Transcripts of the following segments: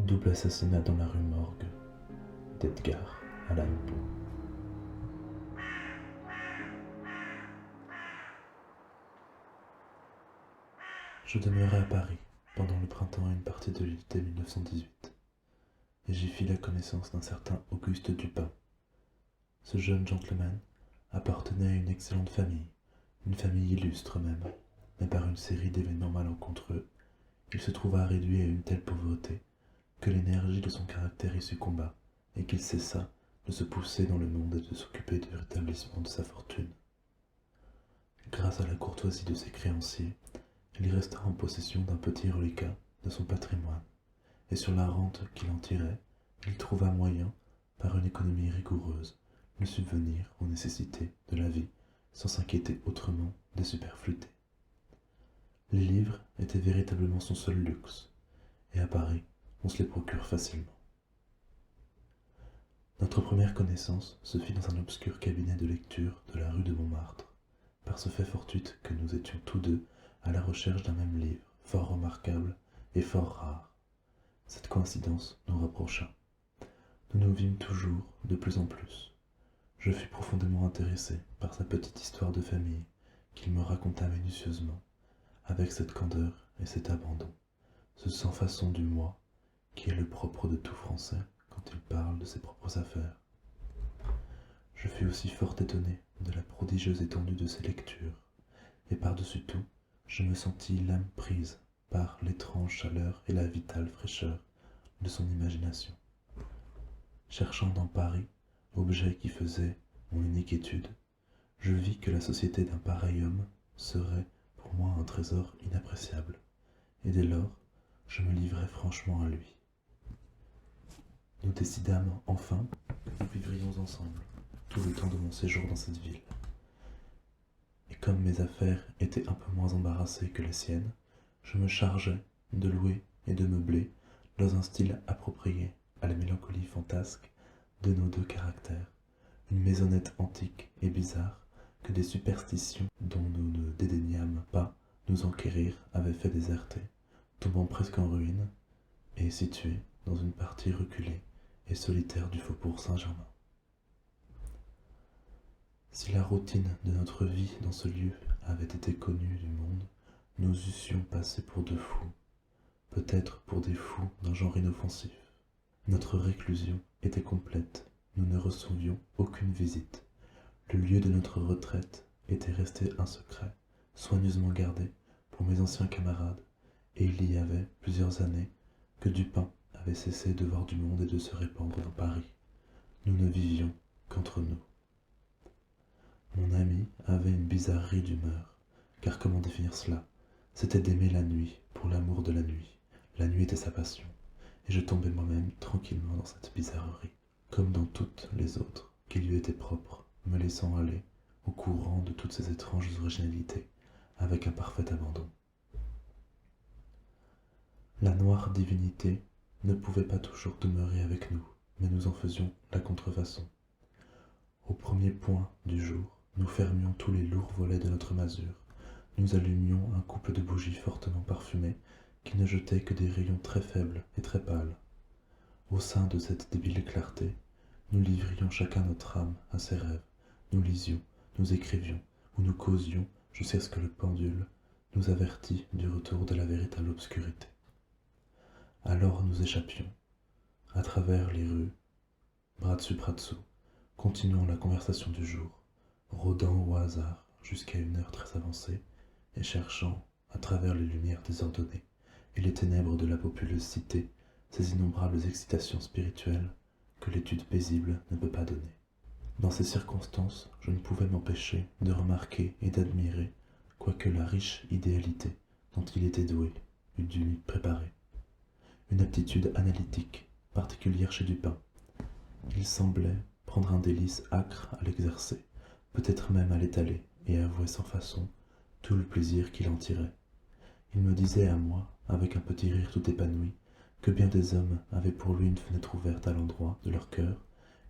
Double assassinat dans la rue Morgue d'Edgar Allan Poe. Je demeurai à Paris pendant le printemps et une partie de l'été 1918, et j'y fis la connaissance d'un certain Auguste Dupin. Ce jeune gentleman appartenait à une excellente famille, une famille illustre même, mais par une série d'événements malencontreux, il se trouva réduit à une telle pauvreté que l'énergie de son caractère y succomba, et qu'il cessa de se pousser dans le monde et de s'occuper du rétablissement de sa fortune. Grâce à la courtoisie de ses créanciers, il resta en possession d'un petit reliquat de son patrimoine, et sur la rente qu'il en tirait, il trouva moyen, par une économie rigoureuse, de subvenir aux nécessités de la vie sans s'inquiéter autrement des superfluités. Les livres étaient véritablement son seul luxe, et à Paris, on se les procure facilement. Notre première connaissance se fit dans un obscur cabinet de lecture de la rue de Montmartre, par ce fait fortuit que nous étions tous deux à la recherche d'un même livre, fort remarquable et fort rare. Cette coïncidence nous rapprocha. Nous nous vîmes toujours de plus en plus. Je fus profondément intéressé par sa petite histoire de famille qu'il me raconta minutieusement, avec cette candeur et cet abandon, ce sans-façon du moi qui est le propre de tout Français quand il parle de ses propres affaires. Je fus aussi fort étonné de la prodigieuse étendue de ses lectures, et par-dessus tout, je me sentis l'âme prise par l'étrange chaleur et la vitale fraîcheur de son imagination. Cherchant dans Paris objet qui faisait mon unique étude, je vis que la société d'un pareil homme serait pour moi un trésor inappréciable, et dès lors, je me livrai franchement à lui. Nous décidâmes enfin que nous vivrions ensemble tout le temps de mon séjour dans cette ville. Et comme mes affaires étaient un peu moins embarrassées que les siennes, je me chargeai de louer et de meubler dans un style approprié à la mélancolie fantasque de nos deux caractères, une maisonnette antique et bizarre que des superstitions dont nous ne dédaignâmes pas nous enquérir avaient fait déserter, tombant presque en ruine, et située dans une partie reculée et solitaire du faubourg Saint-Germain. Si la routine de notre vie dans ce lieu avait été connue du monde, nous eussions passé pour deux fous, peut-être pour des fous d'un genre inoffensif. Notre réclusion était complète, nous ne recevions aucune visite. Le lieu de notre retraite était resté un secret, soigneusement gardé pour mes anciens camarades, et il y avait plusieurs années que Dupin avait cessé de voir du monde et de se répandre dans Paris. Nous ne vivions qu'entre nous. Mon ami avait une bizarrerie d'humeur, car comment définir cela? C'était d'aimer la nuit pour l'amour de la nuit. La nuit était sa passion, et je tombais moi-même tranquillement dans cette bizarrerie, comme dans toutes les autres qui lui étaient propres, me laissant aller au courant de toutes ces étranges originalités, avec un parfait abandon. La noire divinité ne pouvait pas toujours demeurer avec nous, mais nous en faisions la contrefaçon. Au premier point du jour, nous fermions tous les lourds volets de notre masure, nous allumions un couple de bougies fortement parfumées qui ne jetaient que des rayons très faibles et très pâles. Au sein de cette débile clarté, nous livrions chacun notre âme à ses rêves, nous lisions, nous écrivions, ou nous causions jusqu'à ce que le pendule nous avertît du retour de la véritable obscurité. Alors nous échappions, à travers les rues, bras dessus bras dessous, continuant la conversation du jour, rôdant au hasard jusqu'à une heure très avancée, et cherchant, à travers les lumières désordonnées et les ténèbres de la populeuse cité, ces innombrables excitations spirituelles que l'étude paisible ne peut pas donner. Dans ces circonstances, je ne pouvais m'empêcher de remarquer et d'admirer, quoique la riche idéalité dont il était doué eût dû m'y préparer. Une aptitude analytique particulière chez Dupin. Il semblait prendre un délice âcre à l'exercer, peut-être même à l'étaler, et avouer sans façon tout le plaisir qu'il en tirait. Il me disait à moi, avec un petit rire tout épanoui, que bien des hommes avaient pour lui une fenêtre ouverte à l'endroit de leur cœur,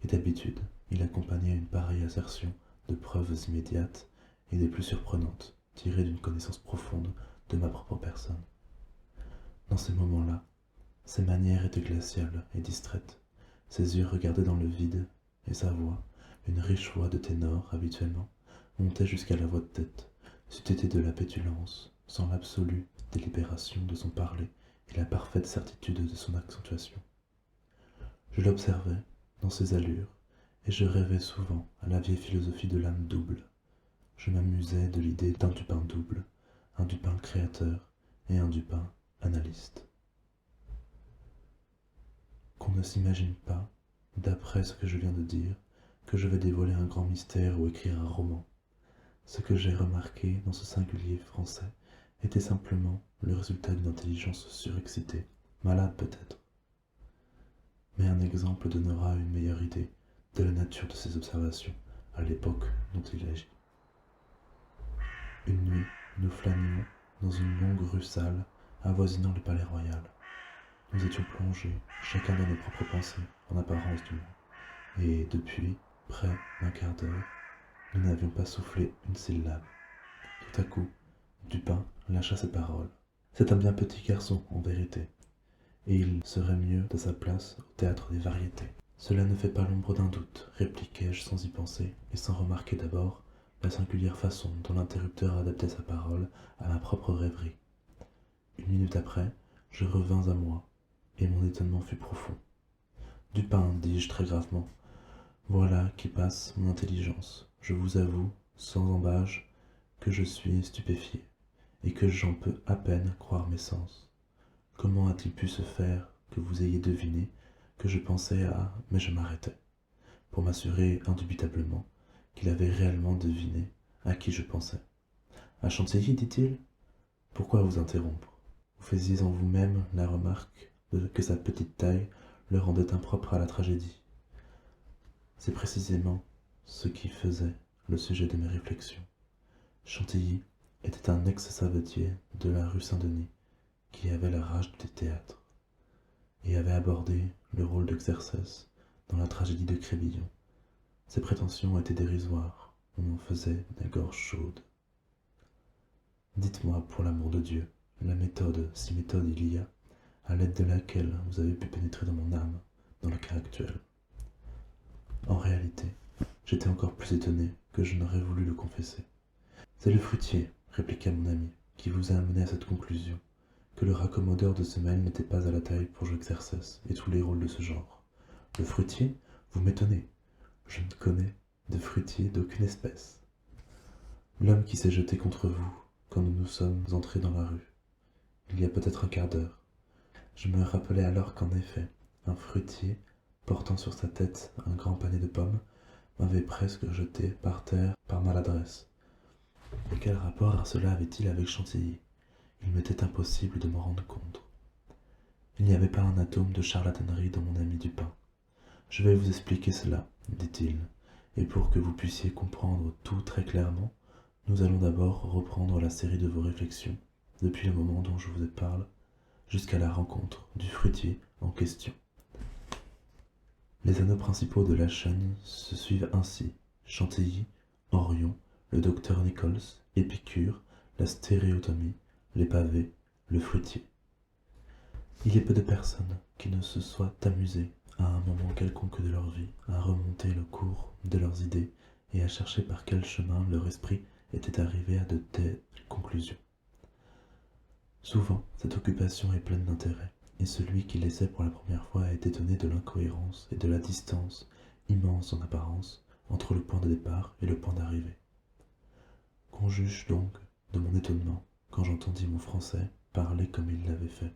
et d'habitude, il accompagnait une pareille assertion de preuves immédiates et des plus surprenantes, tirées d'une connaissance profonde de ma propre personne. Dans ces moments-là, Ses manières étaient glaciales et distraites. Ses yeux regardaient dans le vide, et sa voix, une riche voix de ténor habituellement, montait jusqu'à la voix de tête. C'eût été de la pétulance, sans l'absolue délibération de son parler et la parfaite certitude de son accentuation. Je l'observais dans ses allures, et je rêvais souvent à la vieille philosophie de l'âme double. Je m'amusais de l'idée d'un Dupin double, un Dupin créateur et un Dupin analyste. Qu'on ne s'imagine pas, d'après ce que je viens de dire, que je vais dévoiler un grand mystère ou écrire un roman. Ce que j'ai remarqué dans ce singulier français était simplement le résultat d'une intelligence surexcitée, malade peut-être. Mais un exemple donnera une meilleure idée de la nature de ses observations à l'époque dont il agit. Une nuit, nous flânions dans une longue rue sale avoisinant le palais royal. Nous étions plongés, chacun dans nos propres pensées, en apparence du moins, et depuis près d'un quart d'heure, nous n'avions pas soufflé une syllabe. Tout à coup, Dupin lâcha ses paroles. C'est un bien petit garçon, en vérité, et il serait mieux de sa place au théâtre des variétés. Cela ne fait pas l'ombre d'un doute, répliquai-je sans y penser, et sans remarquer d'abord la singulière façon dont l'interrupteur adaptait sa parole à ma propre rêverie. Une minute après, je revins à moi, et mon étonnement fut profond. Dupin, dis-je très gravement, voilà qui passe mon intelligence. Je vous avoue, sans embâge, que je suis stupéfié, et que j'en peux à peine croire mes sens. Comment a-t-il pu se faire que vous ayez deviné que je pensais à... Mais je m'arrêtai, pour m'assurer indubitablement qu'il avait réellement deviné à qui je pensais. À Chantilly, dit-il? Pourquoi vous interrompre? Vous faisiez en vous-même la remarque que sa petite taille le rendait impropre à la tragédie. C'est précisément ce qui faisait le sujet de mes réflexions. Chantilly était un ex-savetier de la rue Saint-Denis qui avait la rage des théâtres et avait abordé le rôle de Xerxès dans la tragédie de Crébillon. Ses prétentions étaient dérisoires, on en faisait des gorges chaudes. Dites-moi, pour l'amour de Dieu, la méthode, si méthode il y a, à l'aide de laquelle vous avez pu pénétrer dans mon âme, dans le cas actuel. En réalité, j'étais encore plus étonné que je n'aurais voulu le confesser. C'est le fruitier, répliqua mon ami, qui vous a amené à cette conclusion, que le raccommodeur de semelles n'était pas à la taille pour jouer Xerxès et tous les rôles de ce genre. Le fruitier? Vous m'étonnez. Je ne connais de fruitier d'aucune espèce. L'homme qui s'est jeté contre vous quand nous nous sommes entrés dans la rue, il y a peut-être un quart d'heure. Je me rappelais alors qu'en effet, un fruitier, portant sur sa tête un grand panier de pommes, m'avait presque jeté par terre par maladresse. Et quel rapport cela avait-il avec Chantilly? Il m'était impossible de m'en rendre compte. Il n'y avait pas un atome de charlatanerie dans mon ami Dupin. Je vais vous expliquer cela, dit-il, et pour que vous puissiez comprendre tout très clairement, nous allons d'abord reprendre la série de vos réflexions, depuis le moment dont je vous parle, jusqu'à la rencontre du fruitier en question. Les anneaux principaux de la chaîne se suivent ainsi: Chantilly, Orion, le docteur Nichols, Épicure, la stéréotomie, les pavés, le fruitier. Il y a peu de personnes qui ne se soient amusées à un moment quelconque de leur vie à remonter le cours de leurs idées et à chercher par quel chemin leur esprit était arrivé à de telles conclusions. Souvent, cette occupation est pleine d'intérêt, et celui qui l'essaie pour la première fois est étonné de l'incohérence et de la distance, immense en apparence, entre le point de départ et le point d'arrivée. Qu'on juge donc de mon étonnement quand j'entendis mon Français parler comme il l'avait fait,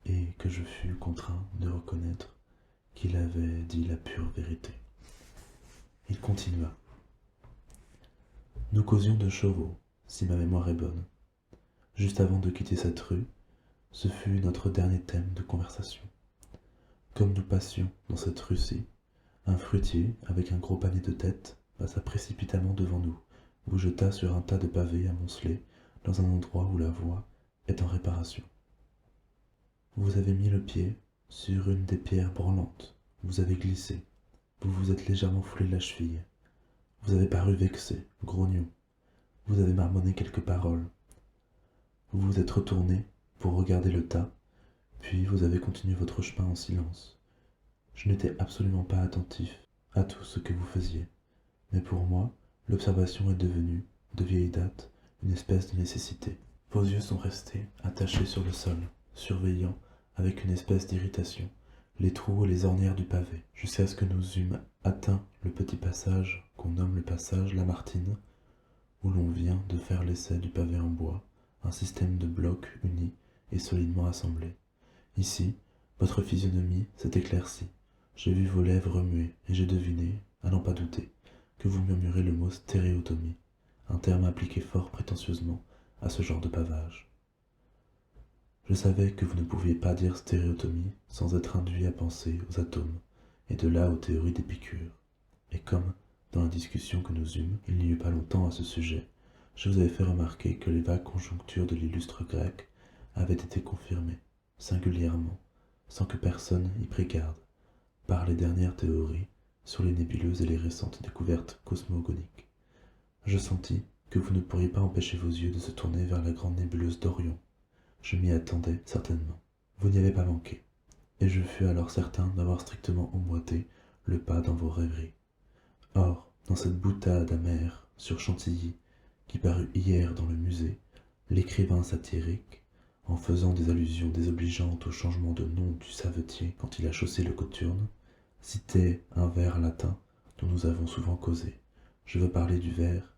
et que je fus contraint de reconnaître qu'il avait dit la pure vérité. Il continua. Nous causions de chevaux, si ma mémoire est bonne. Juste avant de quitter cette rue, ce fut notre dernier thème de conversation. Comme nous passions dans cette rue-ci, un fruitier, avec un gros panier de tête, passa précipitamment devant nous, vous jeta sur un tas de pavés amoncelés, dans un endroit où la voie est en réparation. Vous avez mis le pied sur une des pierres branlantes, vous avez glissé, vous vous êtes légèrement foulé la cheville, vous avez paru vexé, grognon, vous avez marmonné quelques paroles, vous vous êtes retourné pour regarder le tas, Puis vous avez continué votre chemin en silence. Je n'étais absolument pas attentif à tout ce que vous faisiez, mais pour moi, l'observation est devenue, de vieille date, une espèce de nécessité. Vos yeux sont restés attachés sur le sol, surveillant, avec une espèce d'irritation, les trous et les ornières du pavé, jusqu'à ce que nous eûmes atteint le petit passage qu'on nomme le passage Lamartine, où l'on vient de faire l'essai du pavé en bois, un système de blocs unis et solidement assemblés. Ici, votre physionomie s'est éclaircie. J'ai vu vos lèvres remuer, et j'ai deviné, à n'en pas douter, que vous murmurez le mot stéréotomie, un terme appliqué fort prétentieusement à ce genre de pavage. Je savais que vous ne pouviez pas dire stéréotomie sans être induit à penser aux atomes, et de là aux théories d'Épicure. Et comme, dans la discussion que nous eûmes, il n'y eut pas longtemps à ce sujet, je vous avais fait remarquer que les vagues conjonctures de l'illustre grec avaient été confirmées, singulièrement, sans que personne y prit garde, par les dernières théories sur les nébuleuses et les récentes découvertes cosmogoniques. Je sentis que vous ne pourriez pas empêcher vos yeux de se tourner vers la grande nébuleuse d'Orion. Je m'y attendais certainement. Vous n'y avez pas manqué, et je fus alors certain d'avoir strictement emboîté le pas dans vos rêveries. Or, dans cette boutade amère sur Chantilly, qui parut hier dans le musée, l'écrivain satirique, en faisant des allusions désobligeantes au changement de nom du savetier quand il a chaussé le cothurne, citait un vers latin dont nous avons souvent causé. Je veux parler du vers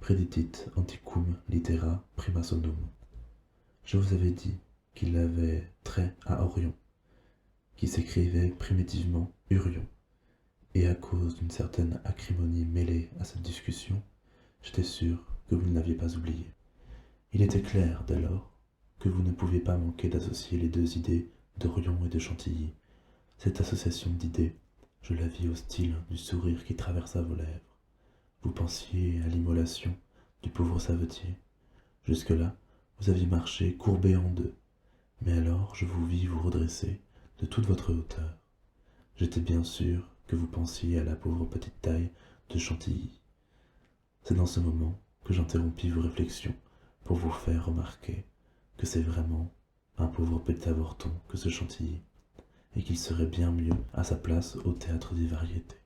Preditit antiquum litera prima sonum. Je vous avais dit qu'il avait trait à Orion, qui s'écrivait primitivement Urion, et à cause d'une certaine acrimonie mêlée à cette discussion, j'étais sûr que vous ne l'aviez pas oublié. Il était clair, dès lors, que vous ne pouviez pas manquer d'associer les deux idées d'Orion et de Chantilly. Cette association d'idées, je la vis au style du sourire qui traversa vos lèvres. Vous pensiez à l'immolation du pauvre savetier. Jusque-là, vous aviez marché courbé en deux, mais alors je vous vis vous redresser de toute votre hauteur. J'étais bien sûr que vous pensiez à la pauvre petite taille de Chantilly. C'est dans ce moment que j'interrompis vos réflexions pour vous faire remarquer que c'est vraiment un pauvre petit avorton que ce Chantilly, et qu'il serait bien mieux à sa place au théâtre des variétés.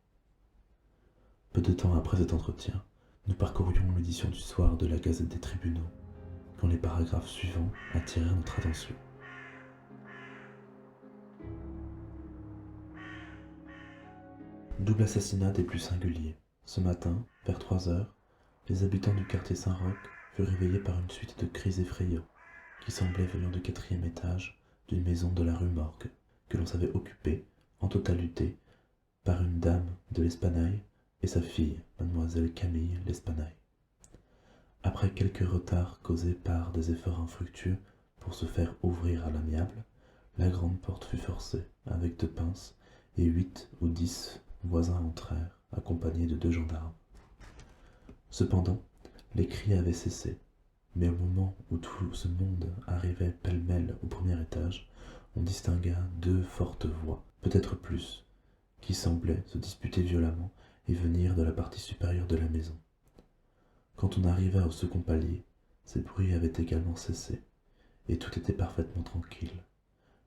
Peu de temps après cet entretien, nous parcourions l'édition du soir de la Gazette des Tribunaux, quand les paragraphes suivants attirèrent notre attention. Double assassinat des plus singuliers. Ce matin, vers 3 heures, les habitants du quartier Saint-Roch furent réveillés par une suite de cris effrayants qui semblaient venir du 4e étage d'une maison de la rue Morgue, que l'on savait occupée, en totalité, par une dame de l'Espanaye et sa fille, mademoiselle Camille l'Espanaye. Après quelques retards causés par des efforts infructueux pour se faire ouvrir à l'amiable, la grande porte fut forcée avec 2 pinces et 8 ou 10 voisins entrèrent, accompagnés de 2 gendarmes. Cependant, les cris avaient cessé, mais au moment où tout ce monde arrivait pêle-mêle au 1er étage, on distingua 2 fortes voix, peut-être plus, qui semblaient se disputer violemment et venir de la partie supérieure de la maison. Quand on arriva au second palier, ces bruits avaient également cessé, et tout était parfaitement tranquille.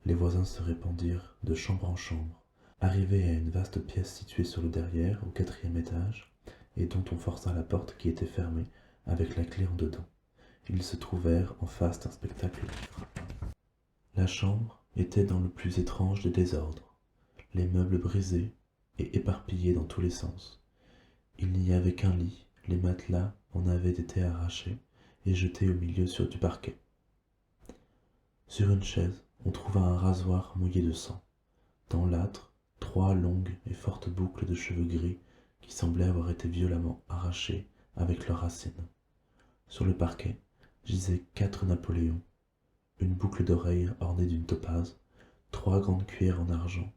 Les voisins se répandirent de chambre en chambre, arrivés à une vaste pièce située sur le derrière, au 4e étage, et dont on força la porte qui était fermée avec la clé en dedans. Ils se trouvèrent en face d'un spectacle frappant. La chambre était dans le plus étrange des désordres, les meubles brisés et éparpillés dans tous les sens. Il n'y avait qu'un lit, les matelas en avaient été arrachés et jetés au milieu sur du parquet. Sur une chaise, on trouva un rasoir mouillé de sang. Dans l'âtre, 3 longues et fortes boucles de cheveux gris qui semblaient avoir été violemment arrachées avec leurs racines. Sur le parquet gisaient 4 Napoléons, une boucle d'oreille ornée d'une topaze, 3 grandes cuillères en argent,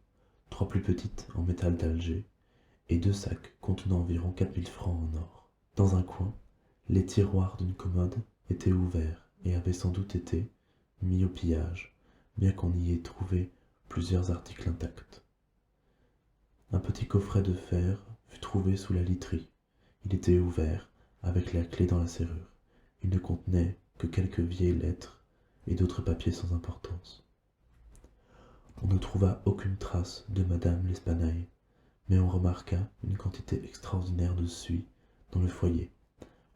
3 plus petites en métal d'Alger, et 2 sacs contenant environ 4000 francs en or. Dans un coin, les tiroirs d'une commode étaient ouverts et avaient sans doute été mis au pillage, bien qu'on y ait trouvé plusieurs articles intacts. Un petit coffret de fer fut trouvé sous la literie. Il était ouvert, avec la clé dans la serrure. Il ne contenait que quelques vieilles lettres et d'autres papiers sans importance. On ne trouva aucune trace de madame L'Espanaye, mais on remarqua une quantité extraordinaire de suie dans le foyer.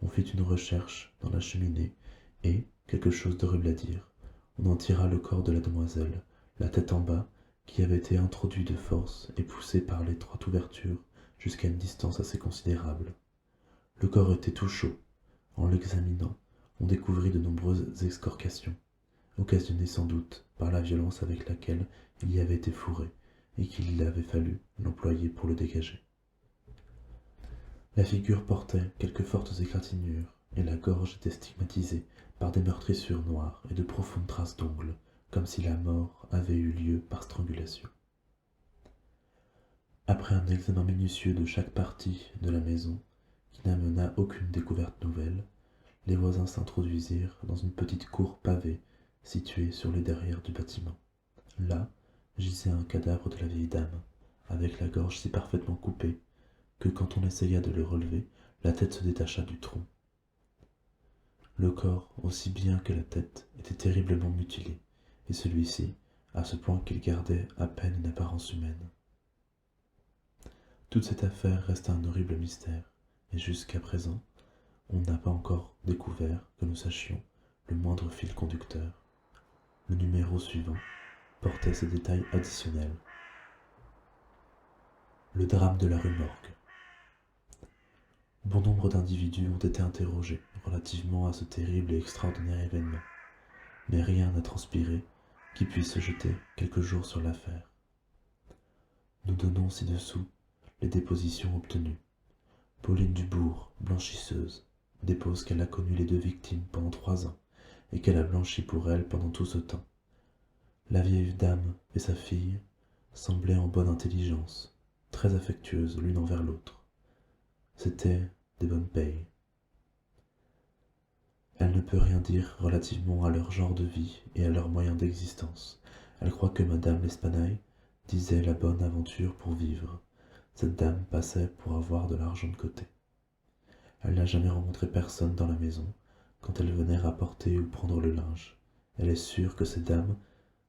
On fit une recherche dans la cheminée, et, quelque chose d'horrible à dire, on en tira le corps de la demoiselle, la tête en bas, qui avait été introduit de force et poussé par l'étroite ouverture jusqu'à une distance assez considérable. Le corps était tout chaud. En l'examinant, on découvrit de nombreuses excoriations, occasionnées sans doute par la violence avec laquelle il y avait été fourré, et qu'il avait fallu l'employer pour le dégager. La figure portait quelques fortes égratignures, et la gorge était stigmatisée par des meurtrissures noires et de profondes traces d'ongles, comme si la mort avait eu lieu par strangulation. Après un examen minutieux de chaque partie de la maison, qui n'amena aucune découverte nouvelle, les voisins s'introduisirent dans une petite cour pavée située sur les derrières du bâtiment. Là gisait un cadavre de la vieille dame, avec la gorge si parfaitement coupée que quand on essaya de le relever, la tête se détacha du tronc. Le corps, aussi bien que la tête, était terriblement mutilé, et celui-ci, à ce point qu'il gardait à peine une apparence humaine. Toute cette affaire reste un horrible mystère, et jusqu'à présent, on n'a pas encore découvert, que nous sachions, le moindre fil conducteur. Le numéro suivant portait ces détails additionnels. Le drame de la rue Morgue. Bon nombre d'individus ont été interrogés relativement à ce terrible et extraordinaire événement, mais rien n'a transpiré qui puisse se jeter quelques jours sur l'affaire. Nous donnons ci-dessous les dépositions obtenues. Pauline Dubourg, blanchisseuse, dépose qu'elle a connu les deux victimes pendant 3 ans et qu'elle a blanchi pour elles pendant tout ce temps. La vieille dame et sa fille semblaient en bonne intelligence, très affectueuses l'une envers l'autre. C'étaient des bonnes payes. Elle ne peut rien dire relativement à leur genre de vie et à leurs moyens d'existence. Elle croit que madame L'Espanaye disait la bonne aventure pour vivre. Cette dame passait pour avoir de l'argent de côté. Elle n'a jamais rencontré personne dans la maison quand elle venait rapporter ou prendre le linge. Elle est sûre que ces dames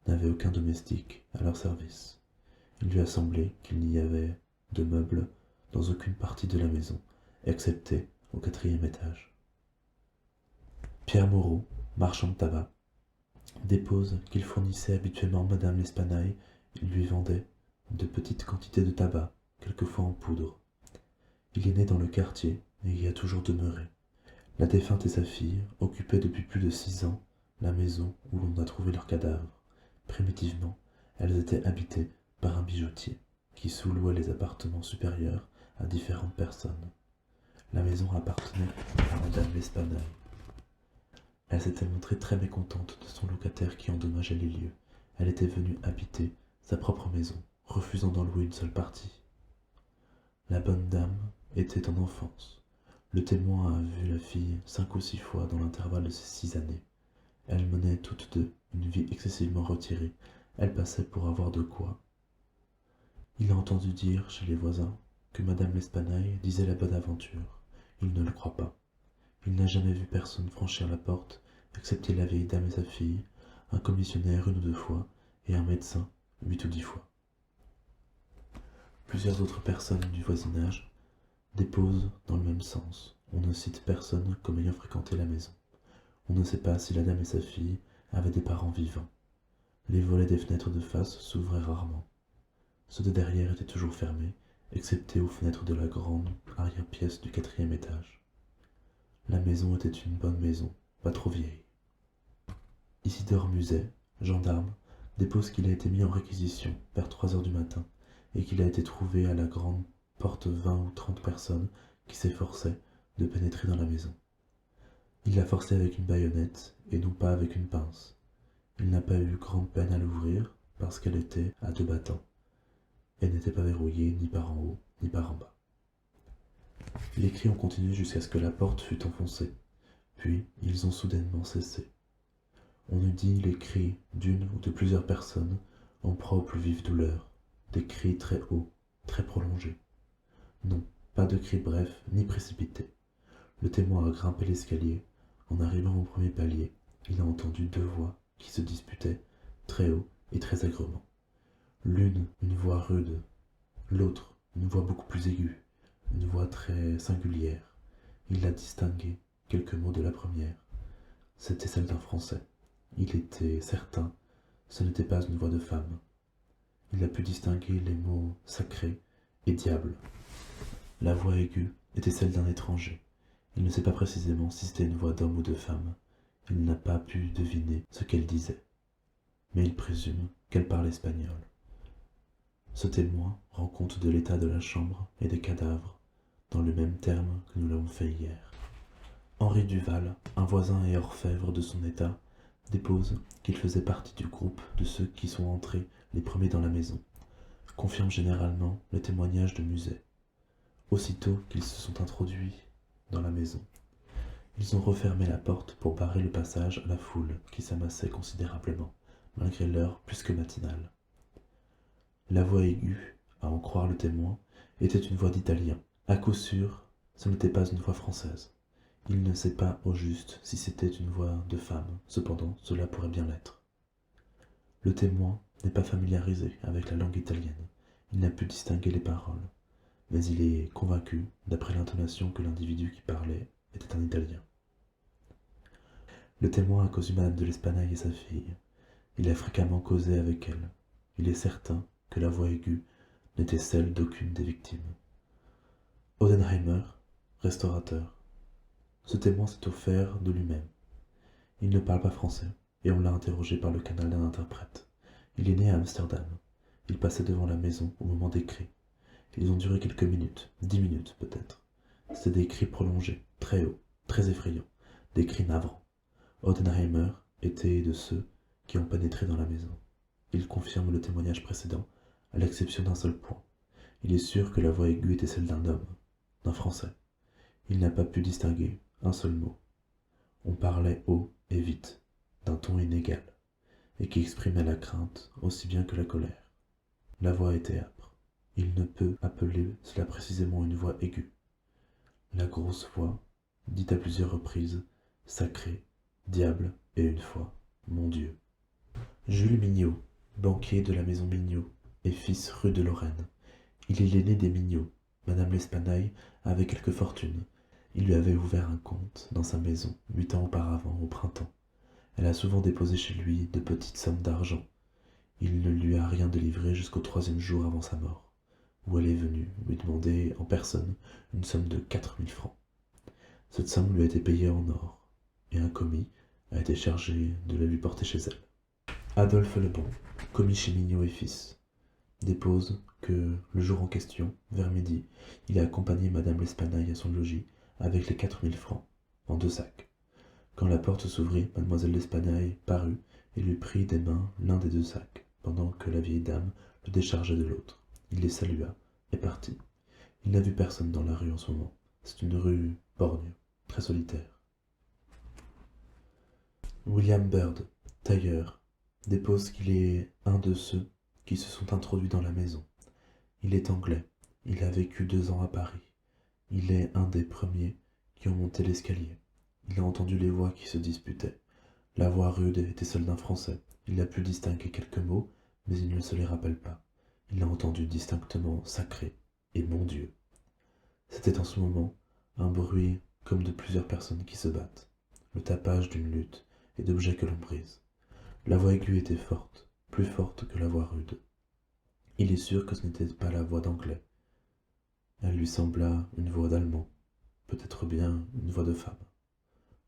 n'avaient aucun domestique à leur service. Il lui a semblé qu'il n'y avait de meubles dans aucune partie de la maison, excepté au 4e étage. Pierre Moreau, marchand de tabac, dépose qu'il fournissait habituellement madame L'Espanaye et lui vendait de petites quantités de tabac, quelquefois en poudre. Il est né dans le quartier et y a toujours demeuré. La défunte et sa fille occupaient depuis plus de 6 ans la maison où l'on a trouvé leurs cadavres. Primitivement, elles étaient habitées par un bijoutier qui sous-louait les appartements supérieurs à différentes personnes. La maison appartenait à madame L'Espanaye. Elle s'était montrée très mécontente de son locataire qui endommageait les lieux. Elle était venue habiter sa propre maison, refusant d'en louer une seule partie. La bonne dame était en enfance. Le témoin a vu la fille 5 ou 6 fois dans l'intervalle de ces 6 années. Elles menaient toutes deux une vie excessivement retirée. Elle passait pour avoir de quoi. Il a entendu dire chez les voisins que madame L'Espanaye disait la bonne aventure. Il ne le croit pas. Il n'a jamais vu personne franchir la porte, excepté la vieille dame et sa fille, un commissionnaire 1 ou 2 fois, et un médecin 8 ou 10 fois. Plusieurs autres personnes du voisinage déposent dans le même sens. On ne cite personne comme ayant fréquenté la maison. On ne sait pas si la dame et sa fille avaient des parents vivants. Les volets des fenêtres de face s'ouvraient rarement. Ceux de derrière étaient toujours fermés, excepté aux fenêtres de la grande arrière-pièce du 4e étage. La maison était une bonne maison, pas trop vieille. Isidore Muset, gendarme, dépose qu'il a été mis en réquisition vers 3 heures du matin et qu'il a été trouvé à la grande porte 20 ou 30 personnes qui s'efforçaient de pénétrer dans la maison. Il l'a forcé avec une baïonnette et non pas avec une pince. Il n'a pas eu grande peine à l'ouvrir parce qu'elle était à 2 battants et n'était pas verrouillée ni par en haut ni par en bas. Les cris ont continué jusqu'à ce que la porte fût enfoncée, puis ils ont soudainement cessé. On eût dit les cris d'une ou de plusieurs personnes en proie aux plus vives douleurs, des cris très hauts, très prolongés. Non, pas de cris brefs ni précipités. Le témoin a grimpé l'escalier. En arrivant au premier palier, il a entendu 2 voix qui se disputaient très haut et très aigrement. L'une, une voix rude, l'autre, une voix beaucoup plus aiguë, une voix très singulière. Il a distingué quelques mots de la première. C'était celle d'un Français. Il était certain, ce n'était pas une voix de femme. Il a pu distinguer les mots sacré et diable. La voix aiguë était celle d'un étranger. Il ne sait pas précisément si c'était une voix d'homme ou de femme. Il n'a pas pu deviner ce qu'elle disait. Mais il présume qu'elle parle espagnol. Ce témoin rend compte de l'état de la chambre et des cadavres, dans le même terme que nous l'avons fait hier. Henri Duval, un voisin et orfèvre de son état, dépose qu'il faisait partie du groupe de ceux qui sont entrés les premiers dans la maison, confirme généralement le témoignage de Muset. Aussitôt qu'ils se sont introduits dans la maison, ils ont refermé la porte pour barrer le passage à la foule qui s'amassait considérablement, malgré l'heure plus que matinale. La voix aiguë, à en croire le témoin, était une voix d'Italien. À coup sûr, ce n'était pas une voix française. Il ne sait pas au juste si c'était une voix de femme, cependant cela pourrait bien l'être. Le témoin n'est pas familiarisé avec la langue italienne, il n'a pu distinguer les paroles, mais il est convaincu, d'après l'intonation, que l'individu qui parlait était un Italien. Le témoin a causu Madame de l'Espanaye et sa fille. Il a fréquemment causé avec elle. Il est certain que la voix aiguë n'était celle d'aucune des victimes. Odenheimer, restaurateur. Ce témoin s'est offert de lui-même. Il ne parle pas français, et on l'a interrogé par le canal d'un interprète. Il est né à Amsterdam. Il passait devant la maison au moment des cris. Ils ont duré quelques minutes, 10 minutes peut-être. C'étaient des cris prolongés, très hauts, très effrayants, des cris navrants. Odenheimer était de ceux qui ont pénétré dans la maison. Il confirme le témoignage précédent, à l'exception d'un seul point. Il est sûr que la voix aiguë était celle d'un homme, d'un Français. Il n'a pas pu distinguer un seul mot. On parlait haut et vite, d'un ton inégal, et qui exprimait la crainte aussi bien que la colère. La voix était âpre. Il ne peut appeler cela précisément une voix aiguë. La grosse voix dit à plusieurs reprises « Sacré, diable » et une fois « Mon Dieu ». Jules Mignot, banquier de la maison Mignot, et fils rue de Lorraine. Il est l'aîné des Mignot. Madame l'Espanaye avait quelque fortune. Il lui avait ouvert un compte dans sa maison 8 ans auparavant, au printemps. Elle a souvent déposé chez lui de petites sommes d'argent. Il ne lui a rien délivré jusqu'au 3e jour avant sa mort, où elle est venue lui demander en personne une somme de 4000 francs. Cette somme lui a été payée en or, et un commis a été chargé de la lui porter chez elle. Adolphe Lebon, commis chez Mignot et fils, dépose que, le jour en question, vers midi, il a accompagné Madame l'Espanaye à son logis avec les 4000 francs, en 2 sacs. Quand la porte s'ouvrit, Mademoiselle l'Espanaye parut et lui prit des mains l'un des 2 sacs, pendant que la vieille dame le déchargeait de l'autre. Il les salua et partit. Il n'a vu personne dans la rue en ce moment. C'est une rue borgne, très solitaire. William Bird, tailleur, dépose qu'il est un de ceux qui se sont introduits dans la maison. Il est anglais. Il a vécu 2 ans à Paris. Il est un des premiers qui ont monté l'escalier. Il a entendu les voix qui se disputaient. La voix rude était celle d'un Français. Il a pu distinguer quelques mots, mais il ne se les rappelle pas. Il a entendu distinctement « sacré » et « mon Dieu ». C'était en ce moment un bruit comme de plusieurs personnes qui se battent, le tapage d'une lutte et d'objets que l'on brise. La voix aiguë était forte, plus forte que la voix rude. Il est sûr que ce n'était pas la voix d'anglais. Elle lui sembla une voix d'allemand, peut-être bien une voix de femme.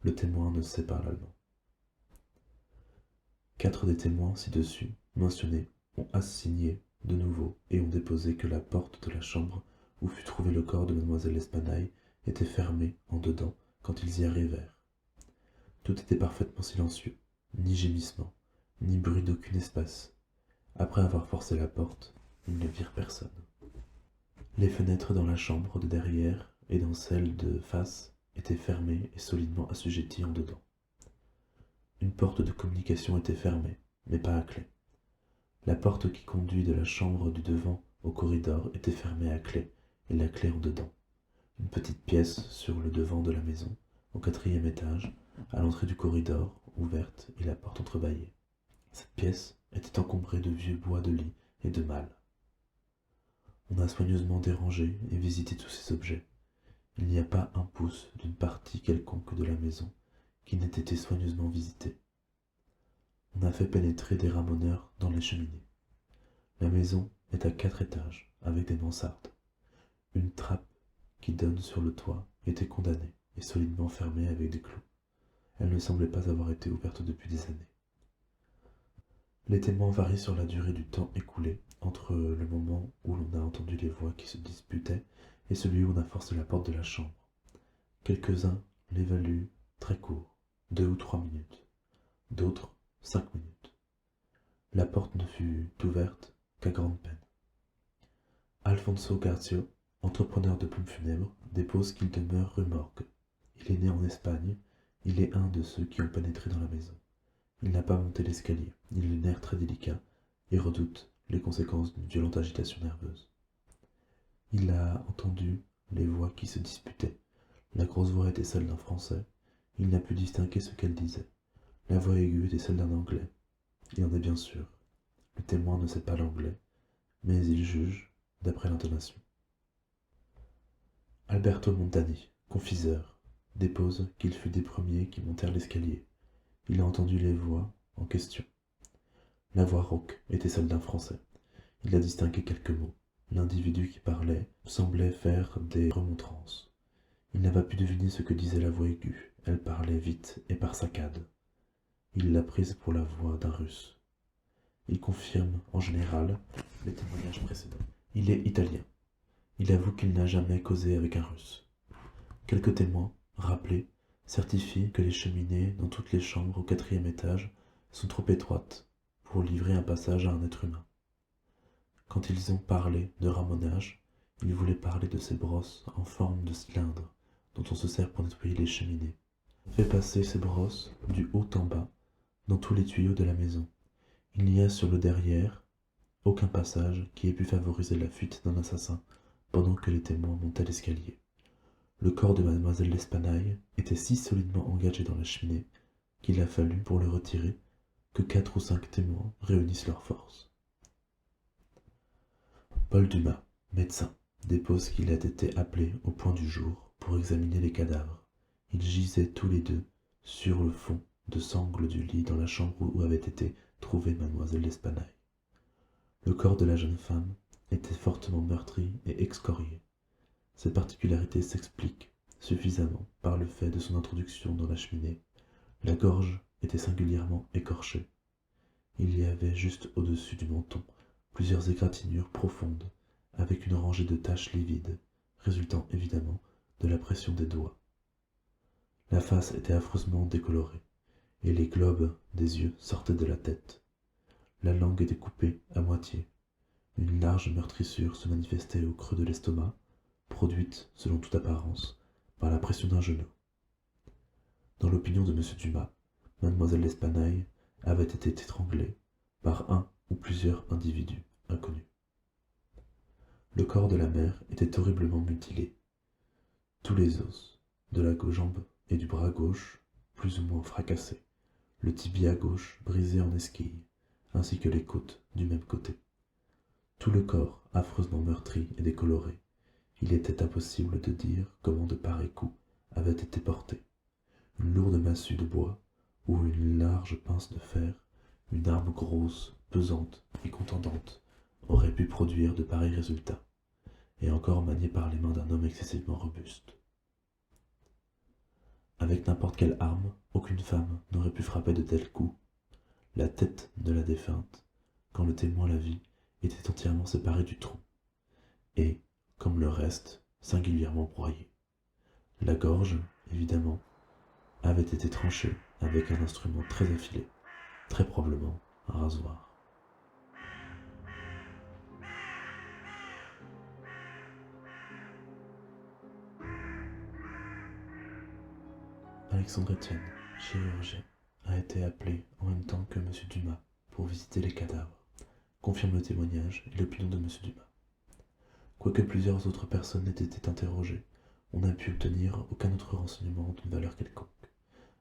Le témoin ne sait pas l'allemand. 4 des témoins ci-dessus mentionnés ont assigné de nouveau et ont déposé que la porte de la chambre où fut trouvé le corps de Mademoiselle l'Espanaye était fermée en dedans quand ils y arrivèrent. Tout était parfaitement silencieux, ni gémissement, ni bruit d'aucun espace. Après avoir forcé la porte, ils ne virent personne. Les fenêtres dans la chambre de derrière et dans celle de face étaient fermées et solidement assujetties en dedans. Une porte de communication était fermée, mais pas à clé. La porte qui conduit de la chambre du devant au corridor était fermée à clé, et la clé en dedans. Une petite pièce sur le devant de la maison, au 4e étage, à l'entrée du corridor, ouverte et la porte entrebâillée. Cette pièce était encombrée de vieux bois de lit et de mal. On a soigneusement dérangé et visité tous ces objets. Il n'y a pas un pouce d'une partie quelconque de la maison qui n'ait été soigneusement visité. On a fait pénétrer des ramoneurs dans les cheminées. La maison est à 4 étages, avec des mansardes. Une trappe qui donne sur le toit était condamnée et solidement fermée avec des clous. Elle ne semblait pas avoir été ouverte depuis des années. Les témoins varient sur la durée du temps écoulé entre le moment où l'on a entendu les voix qui se disputaient et celui où on a forcé la porte de la chambre. Quelques-uns l'évaluent très court, 2 ou 3 minutes, d'autres 5 minutes. La porte ne fut ouverte qu'à grande peine. Alfonso Garcio, entrepreneur de pompes funèbres, dépose qu'il demeure rue Morgue. Il est né en Espagne, il est un de ceux qui ont pénétré dans la maison. Il n'a pas monté l'escalier, il est le nerf très délicat et redoute les conséquences d'une violente agitation nerveuse. Il a entendu les voix qui se disputaient. La grosse voix était celle d'un Français. Il n'a pu distinguer ce qu'elle disait. La voix aiguë était celle d'un Anglais. Il en est bien sûr. Le témoin ne sait pas l'anglais, mais il juge d'après l'intonation. Alberto Montani, confiseur, dépose qu'il fut des premiers qui montèrent l'escalier. Il a entendu les voix en question. La voix rauque était celle d'un Français. Il a distingué quelques mots. L'individu qui parlait semblait faire des remontrances. Il n'a pas pu deviner ce que disait la voix aiguë. Elle parlait vite et par saccades. Il l'a prise pour la voix d'un Russe. Il confirme, en général, les témoignages précédents. Il est italien. Il avoue qu'il n'a jamais causé avec un Russe. Quelques témoins, rappelés, certifient que les cheminées dans toutes les chambres au 4e étage sont trop étroites pour livrer un passage à un être humain. Quand ils ont parlé de ramonage, ils voulaient parler de ces brosses en forme de cylindre dont on se sert pour nettoyer les cheminées. On fait passer ces brosses du haut en bas dans tous les tuyaux de la maison. Il n'y a sur le derrière aucun passage qui ait pu favoriser la fuite d'un assassin pendant que les témoins montaient l'escalier. Le corps de mademoiselle L'Espanaye était si solidement engagé dans la cheminée qu'il a fallu, pour le retirer, que 4 ou 5 témoins réunissent leurs forces. Paul Dumas, médecin, dépose qu'il a été appelé au point du jour pour examiner les cadavres. Ils gisaient tous les deux sur le fond de sangle du lit dans la chambre où avait été trouvée mademoiselle L'Espanaye. Le corps de la jeune femme était fortement meurtri et excorié. Cette particularité s'explique suffisamment par le fait de son introduction dans la cheminée. La gorge était singulièrement écorchée. Il y avait juste au-dessus du menton plusieurs égratignures profondes, avec une rangée de taches livides, résultant évidemment de la pression des doigts. La face était affreusement décolorée, et les globes des yeux sortaient de la tête. La langue était coupée à moitié. Une large meurtrissure se manifestait au creux de l'estomac, produite, selon toute apparence, par la pression d'un genou. Dans l'opinion de M. Dumas, mademoiselle L'Espanaye avait été étranglée par un ou plusieurs individus inconnus. Le corps de la mère était horriblement mutilé. Tous les os, de la jambe et du bras gauche, plus ou moins fracassés, le tibia gauche brisé en esquilles, ainsi que les côtes du même côté. Tout le corps affreusement meurtri et décoloré. Il était impossible de dire comment de pareils coups avaient été portés. Une lourde massue de bois ou une large pince de fer, une arme grosse, pesante et contondante, aurait pu produire de pareils résultats, et encore maniée par les mains d'un homme excessivement robuste. Avec n'importe quelle arme, aucune femme n'aurait pu frapper de tels coups. La tête de la défunte, quand le témoin la vit, était entièrement séparée du tronc, et, comme le reste, singulièrement broyée. La gorge, évidemment, avait été tranchée avec un instrument très affilé, très probablement un rasoir. Alexandre Etienne, chirurgien, a été appelé en même temps que M. Dumas pour visiter les cadavres, confirme le témoignage et l'opinion de M. Dumas. Quoique plusieurs autres personnes aient été interrogées, on n'a pu obtenir aucun autre renseignement d'une valeur quelconque.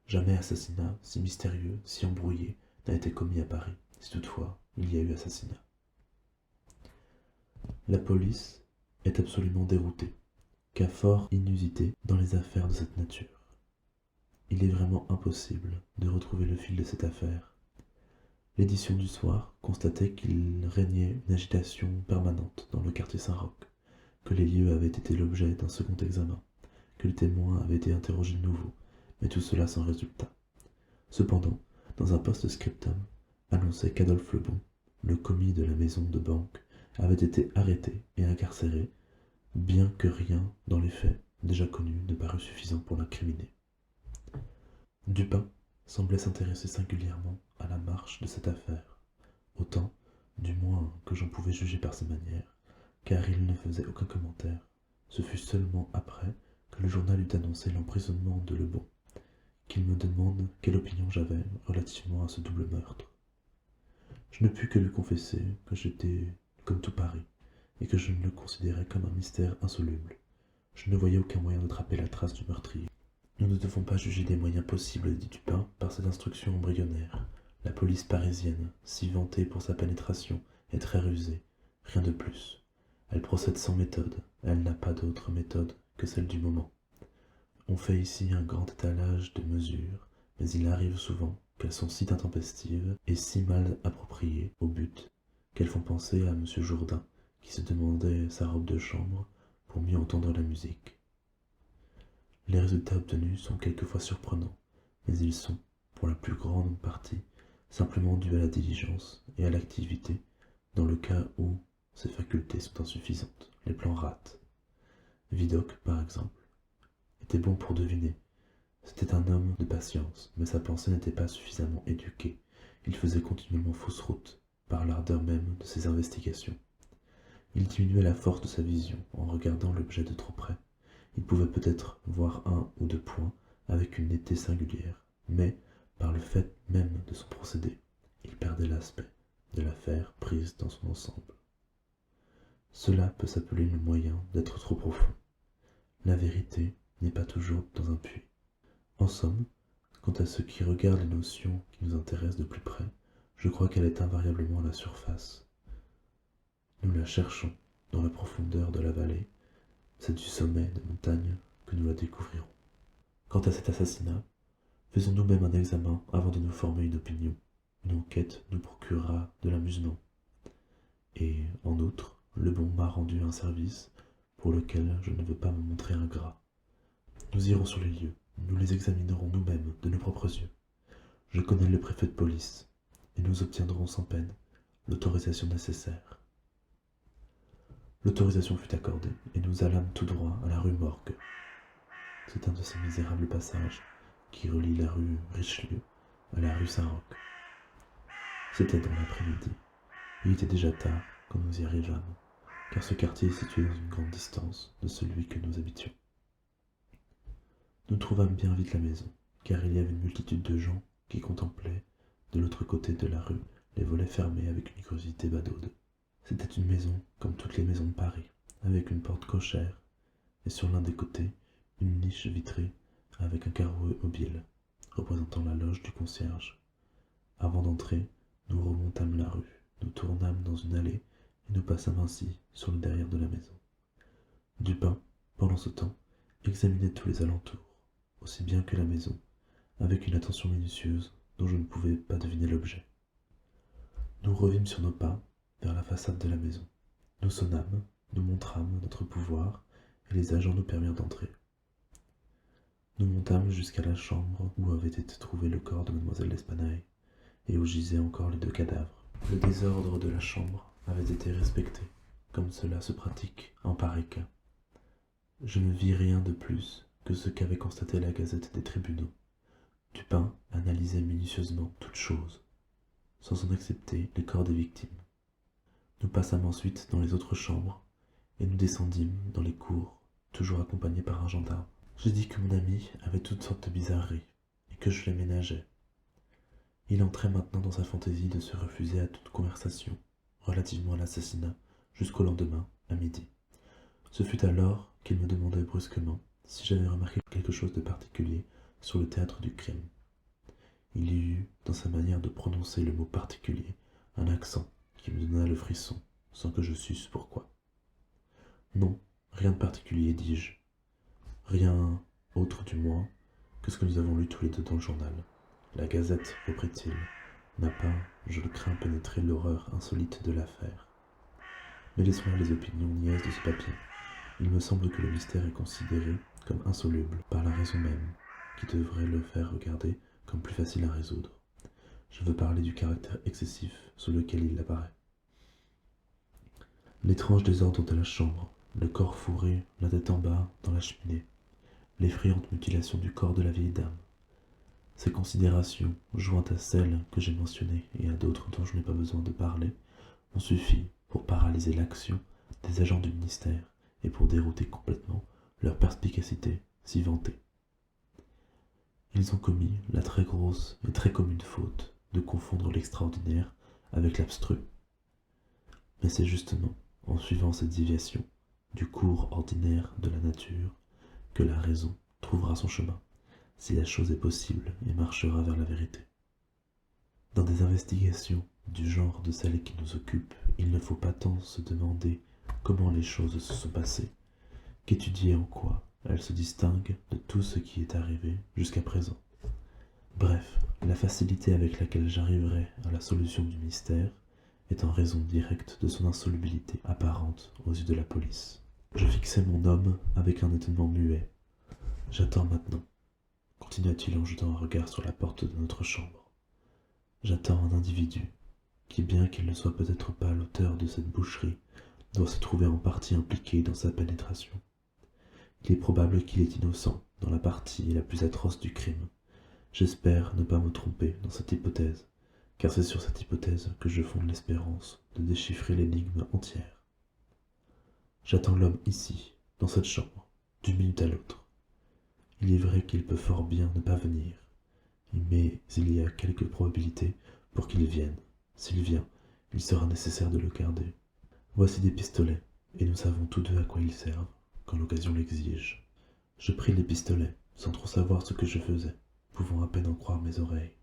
Jamais assassinat si mystérieux, si embrouillé, n'a été commis à Paris, si toutefois il y a eu assassinat. La police est absolument déroutée, cas fort inusité dans les affaires de cette nature. Il est vraiment impossible de retrouver le fil de cette affaire. L'édition du soir constatait qu'il régnait une agitation permanente dans le quartier Saint-Roch, que les lieux avaient été l'objet d'un second examen, que les témoins avaient été interrogés de nouveau, mais tout cela sans résultat. Cependant, dans un post-scriptum, annonçait qu'Adolphe Lebon, le commis de la maison de banque, avait été arrêté et incarcéré, bien que rien dans les faits déjà connus ne parût suffisant pour l'incriminer. Dupin semblait s'intéresser singulièrement à la marche de cette affaire, autant, du moins, que j'en pouvais juger par ses manières, car il ne faisait aucun commentaire. Ce fut seulement après que le journal eut annoncé l'emprisonnement de Lebon qu'il me demande quelle opinion j'avais relativement à ce double meurtre. Je ne pus que lui confesser que j'étais comme tout Paris, et que je ne le considérais comme un mystère insoluble. Je ne voyais aucun moyen d'attraper la trace du meurtrier. Nous ne devons pas juger des moyens possibles, dit Dupin, par cette instruction embryonnaire. La police parisienne, si vantée pour sa pénétration, est très rusée, rien de plus. Elle procède sans méthode, elle n'a pas d'autre méthode que celle du moment. On fait ici un grand étalage de mesures, mais il arrive souvent qu'elles sont si intempestives et si mal appropriées au but qu'elles font penser à M. Jourdain, qui se demandait sa robe de chambre pour mieux entendre la musique. Les résultats obtenus sont quelquefois surprenants, mais ils sont, pour la plus grande partie, simplement dus à la diligence et à l'activité, dans le cas où ces facultés sont insuffisantes, les plans ratent. Vidocq, par exemple, était bon pour deviner. C'était un homme de patience, mais sa pensée n'était pas suffisamment éduquée. Il faisait continuellement fausse route, par l'ardeur même de ses investigations. Il diminuait la force de sa vision en regardant l'objet de trop près. Il pouvait peut-être voir un ou deux points avec une netteté singulière, mais, par le fait même de son procédé, il perdait l'aspect de l'affaire prise dans son ensemble. Cela peut s'appeler le moyen d'être trop profond. La vérité n'est pas toujours dans un puits. En somme, quant à ce qui regarde les notions qui nous intéressent de plus près, je crois qu'elle est invariablement à la surface. Nous la cherchons dans la profondeur de la vallée, c'est du sommet des montagnes que nous la découvrirons. Quant à cet assassinat, faisons nous-mêmes un examen avant de nous former une opinion. Une enquête nous procurera de l'amusement. Et, en outre, Lebon m'a rendu un service pour lequel je ne veux pas me montrer ingrat. Nous irons sur les lieux, nous les examinerons nous-mêmes de nos propres yeux. Je connais le préfet de police, et nous obtiendrons sans peine l'autorisation nécessaire. L'autorisation fut accordée, et nous allâmes tout droit à la rue Morgue. C'est un de ces misérables passages qui relient la rue Richelieu à la rue Saint-Roch. C'était dans l'après-midi. Il était déjà tard quand nous y arrivâmes, car ce quartier est situé dans une grande distance de celui que nous habitions. Nous trouvâmes bien vite la maison, car il y avait une multitude de gens qui contemplaient, de l'autre côté de la rue, les volets fermés avec une curiosité badaude. C'était une maison comme toutes les maisons de Paris, avec une porte cochère, et sur l'un des côtés, une niche vitrée avec un carreau mobile, représentant la loge du concierge. Avant d'entrer, nous remontâmes la rue, nous tournâmes dans une allée, et nous passâmes ainsi sur le derrière de la maison. Dupin, pendant ce temps, examinait tous les alentours, aussi bien que la maison, avec une attention minutieuse dont je ne pouvais pas deviner l'objet. Nous revîmes sur nos pas vers la façade de la maison. Nous sonnâmes, nous montrâmes notre pouvoir, et les agents nous permirent d'entrer. Nous montâmes jusqu'à la chambre où avait été trouvé le corps de mademoiselle L'Espanaye, et où gisaient encore les deux cadavres. Le désordre de la chambre avait été respecté, comme cela se pratique en pareil cas. Je ne vis rien de plus que ce qu'avait constaté la Gazette des Tribunaux. Dupin analysait minutieusement toutes choses, sans en accepter les corps des victimes. Nous passâmes ensuite dans les autres chambres, et nous descendîmes dans les cours, toujours accompagnés par un gendarme. J'ai dit que mon ami avait toutes sortes de bizarreries, et que je les ménageais. Il entrait maintenant dans sa fantaisie de se refuser à toute conversation relativement à l'assassinat jusqu'au lendemain, à midi. Ce fut alors qu'il me demandait brusquement si j'avais remarqué quelque chose de particulier sur le théâtre du crime. Il y eut, dans sa manière de prononcer le mot particulier, un accent qui me donna le frisson, sans que je susse pourquoi. Non, rien de particulier, dis-je. Rien autre du moins que ce que nous avons lu tous les deux dans le journal. La Gazette, reprit-il, n'a pas, je le crains, pénétré l'horreur insolite de l'affaire. Mais laissons là les opinions niaises de ce papier. Il me semble que le mystère est considéré comme insoluble par la raison même, qui devrait le faire regarder comme plus facile à résoudre. Je veux parler du caractère excessif sous lequel il apparaît. L'étrange désordre de la chambre, le corps fourré, la tête en bas, dans la cheminée, l'effrayante mutilation du corps de la vieille dame. Ces considérations, jointes à celles que j'ai mentionnées et à d'autres dont je n'ai pas besoin de parler, ont suffi pour paralyser l'action des agents du ministère et pour dérouter complètement leur perspicacité si vantée. Ils ont commis la très grosse et très commune faute de confondre l'extraordinaire avec l'abstru. Mais c'est justement en suivant cette déviation du cours ordinaire de la nature que la raison trouvera son chemin, si la chose est possible, et marchera vers la vérité. Dans des investigations du genre de celles qui nous occupent, il ne faut pas tant se demander comment les choses se sont passées, qu'étudier en quoi elles se distinguent de tout ce qui est arrivé jusqu'à présent. Bref, la facilité avec laquelle j'arriverai à la solution du mystère est en raison directe de son insolubilité apparente aux yeux de la police. Je fixai mon homme avec un étonnement muet. J'attends maintenant, continua-t-il en jetant un regard sur la porte de notre chambre. J'attends un individu qui, bien qu'il ne soit peut-être pas l'auteur de cette boucherie, doit se trouver en partie impliqué dans sa pénétration. Il est probable qu'il est innocent dans la partie la plus atroce du crime. J'espère ne pas me tromper dans cette hypothèse, car c'est sur cette hypothèse que je fonde l'espérance de déchiffrer l'énigme entière. J'attends l'homme ici, dans cette chambre, d'une minute à l'autre. Il est vrai qu'il peut fort bien ne pas venir, mais il y a quelque probabilité pour qu'il vienne. S'il vient, il sera nécessaire de le garder. Voici des pistolets, et nous savons tous deux à quoi ils servent, quand l'occasion l'exige. Je pris les pistolets, sans trop savoir ce que je faisais, pouvant à peine en croire mes oreilles,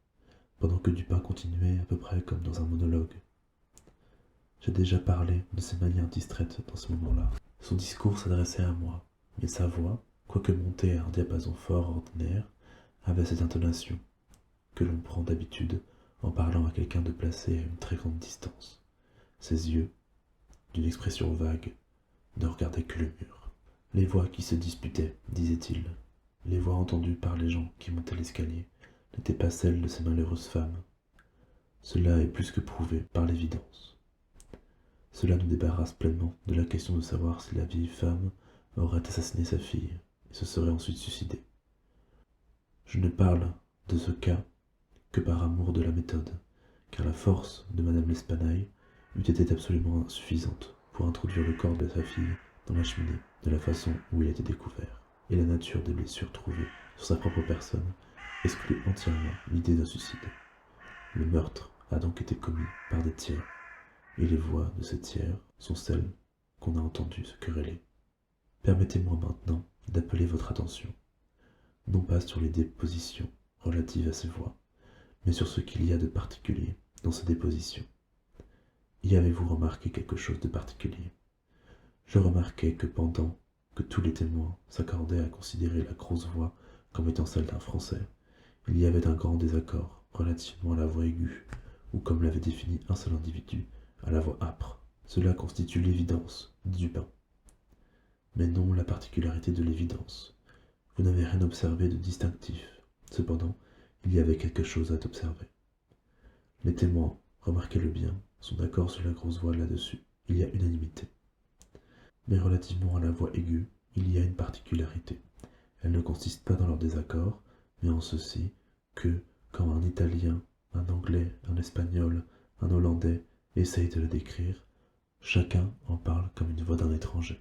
pendant que Dupin continuait à peu près comme dans un monologue. J'ai déjà parlé de ses manières distraites dans ce moment-là. Son discours s'adressait à moi, mais sa voix, quoique montée à un diapason fort ordinaire, avait cette intonation que l'on prend d'habitude en parlant à quelqu'un de placé à une très grande distance. Ses yeux, d'une expression vague, ne regardaient que le mur. Les voix qui se disputaient, disait-il, les voix entendues par les gens qui montaient l'escalier, n'étaient pas celles de ces malheureuses femmes. Cela est plus que prouvé par l'évidence. Cela nous débarrasse pleinement de la question de savoir si la vieille femme aurait assassiné sa fille et se serait ensuite suicidée. Je ne parle de ce cas que par amour de la méthode, car la force de Madame L'Espanaye eût été absolument insuffisante pour introduire le corps de sa fille dans la cheminée de la façon où il a été découvert, et la nature des blessures trouvées sur sa propre personne exclut entièrement l'idée d'un suicide. Le meurtre a donc été commis par des tiers, et les voix de ces tiers sont celles qu'on a entendues se quereller. Permettez-moi maintenant d'appeler votre attention, non pas sur les dépositions relatives à ces voix, mais sur ce qu'il y a de particulier dans ces dépositions. Y avez-vous remarqué quelque chose de particulier? Je remarquai que pendant que tous les témoins s'accordaient à considérer la grosse voix comme étant celle d'un Français, il y avait un grand désaccord relativement à la voix aiguë, ou comme l'avait défini un seul individu, à la voix âpre. Cela constitue l'évidence, dit Dupin. Mais non la particularité de l'évidence. Vous n'avez rien observé de distinctif. Cependant, il y avait quelque chose à observer. Les témoins, remarquez-le bien, sont d'accord sur la grosse voix là-dessus. Il y a unanimité. Mais relativement à la voix aiguë, il y a une particularité. Elle ne consiste pas dans leur désaccord, mais en ceci que, quand un Italien, un Anglais, un Espagnol, un Hollandais essayent de la décrire, chacun en parle comme une voix d'un étranger.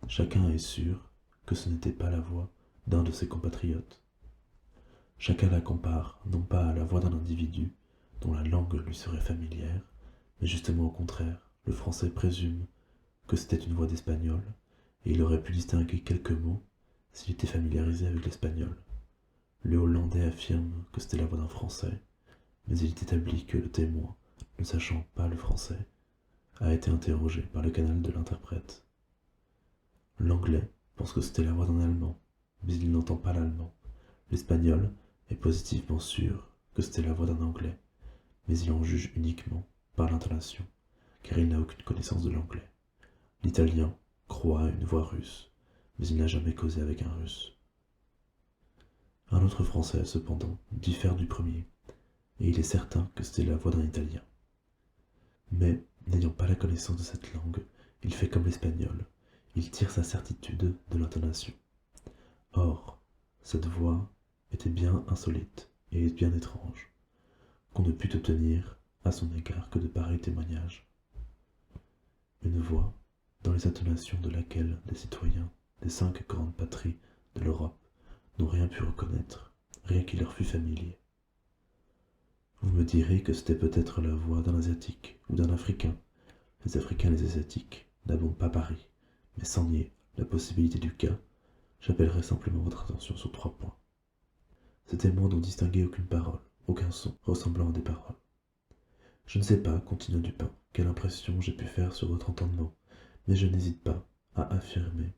Chacun est sûr que ce n'était pas la voix d'un de ses compatriotes. Chacun la compare non pas à la voix d'un individu dont la langue lui serait familière, mais justement au contraire, le français présume que c'était une voix d'espagnol, et il aurait pu distinguer quelques mots s'il était familiarisé avec l'espagnol. Le hollandais affirme que c'était la voix d'un français, mais il est établi que le témoin, ne sachant pas le français, a été interrogé par le canal de l'interprète. L'anglais pense que c'était la voix d'un Allemand, mais il n'entend pas l'allemand. L'espagnol est positivement sûr que c'était la voix d'un Anglais, mais il en juge uniquement par l'intonation, car il n'a aucune connaissance de l'anglais. L'italien croit à une voix russe, mais il n'a jamais causé avec un russe. Un autre Français, cependant, diffère du premier, et il est certain que c'était la voix d'un Italien. Mais, n'ayant pas la connaissance de cette langue, il fait comme l'espagnol, il tire sa certitude de l'intonation. Or, cette voix était bien insolite et bien étrange, qu'on ne put obtenir à son égard que de pareils témoignages. Une voix, dans les intonations de laquelle des citoyens des 5 grandes patries de l'Europe n'ont rien pu reconnaître, rien qui leur fût familier. Vous me direz que c'était peut-être la voix d'un Asiatique ou d'un Africain. Les Africains et les Asiatiques n'abondent pas Paris, mais sans nier la possibilité du cas, j'appellerai simplement votre attention sur 3 points. Ces témoins n'ont distingué aucune parole, aucun son ressemblant à des paroles. Je ne sais pas, continua Dupin, quelle impression j'ai pu faire sur votre entendement, mais je n'hésite pas à affirmer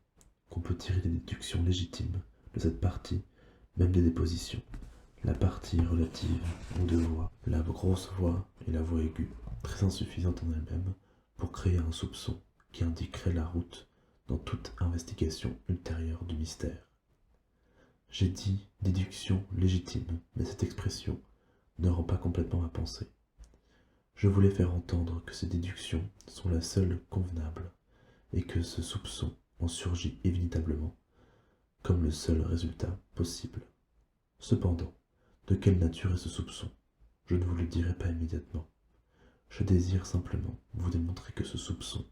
qu'on peut tirer des déductions légitimes de cette partie, même des dépositions. La partie relative aux 2 voix, la grosse voix et la voix aiguë, très insuffisantes en elles-mêmes pour créer un soupçon qui indiquerait la route dans toute investigation ultérieure du mystère. J'ai dit déduction légitime, mais cette expression ne rend pas complètement ma pensée. Je voulais faire entendre que ces déductions sont la seule convenable, et que ce soupçon en surgit inévitablement, comme le seul résultat possible. Cependant, de quelle nature est ce soupçon? Je ne vous le dirai pas immédiatement. Je désire simplement vous démontrer que ce soupçon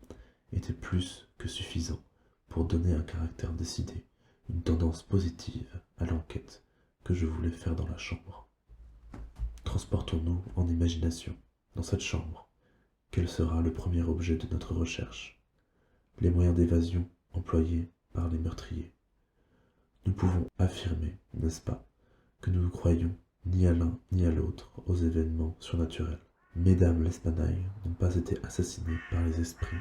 était plus que suffisant pour donner un caractère décidé, une tendance positive à l'enquête que je voulais faire dans la chambre. Transportons-nous en imagination dans cette chambre. Quel sera le premier objet de notre recherche? Les moyens d'évasion employés par les meurtriers. Nous pouvons affirmer, n'est-ce pas, que nous ne croyons ni à l'un ni à l'autre aux événements surnaturels. Mesdames L'Espanaye n'ont pas été assassinées par les esprits.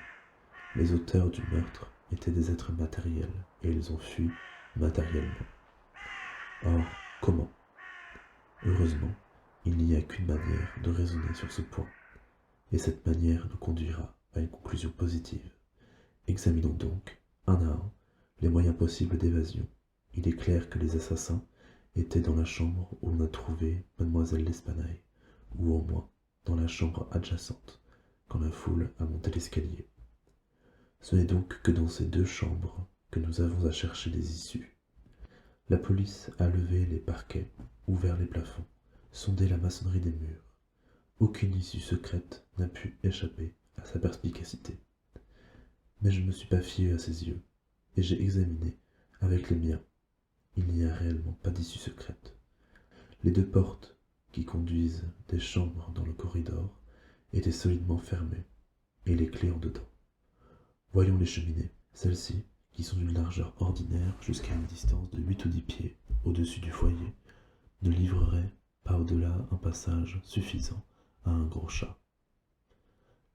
Les auteurs du meurtre étaient des êtres matériels et ils ont fui matériellement. Or, comment? Heureusement, il n'y a qu'une manière de raisonner sur ce point, et cette manière nous conduira à une conclusion positive. Examinons donc, un à un, les moyens possibles d'évasion. Il est clair que les assassins étaient dans la chambre où l'on a trouvé mademoiselle L'Espanaye, ou au moins dans la chambre adjacente, quand la foule a monté l'escalier. Ce n'est donc que dans ces 2 chambres que nous avons à chercher des issues. La police a levé les parquets, ouvert les plafonds, sondé la maçonnerie des murs. Aucune issue secrète n'a pu échapper à sa perspicacité. Mais je ne me suis pas fié à ses yeux, et j'ai examiné avec les miens. Il n'y a réellement pas d'issue secrète. Les 2 portes qui conduisent des chambres dans le corridor étaient solidement fermées, et les clés en dedans. Voyons les cheminées, celles-ci, qui sont d'une largeur ordinaire jusqu'à une distance de 8 ou 10 pieds au-dessus du foyer, ne livreraient pas au-delà un passage suffisant à un gros chat.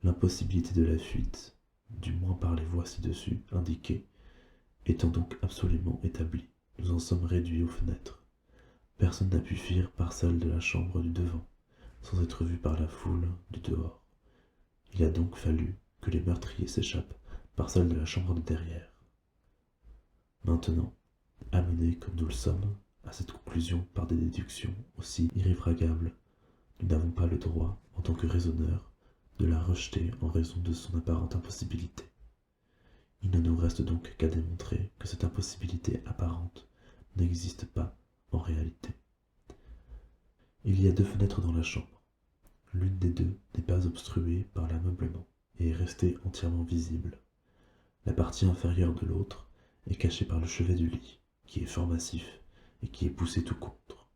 L'impossibilité de la fuite, du moins par les voies ci-dessus indiquées, étant donc absolument établie, nous en sommes réduits aux fenêtres. Personne n'a pu fuir par celle de la chambre du devant, sans être vu par la foule du dehors. Il a donc fallu que les meurtriers s'échappent par celle de la chambre de derrière. Maintenant, amenés comme nous le sommes à cette conclusion par des déductions aussi irréfragables, nous n'avons pas le droit, en tant que raisonneurs, de la rejeter en raison de son apparente impossibilité. Il ne nous reste donc qu'à démontrer que cette impossibilité apparente n'existe pas en réalité. Il y a 2 fenêtres dans la chambre. L'une des 2 n'est pas obstruée par l'ameublement et est restée entièrement visible. La partie inférieure de l'autre est cachée par le chevet du lit, qui est fort massif et qui est poussé tout contre.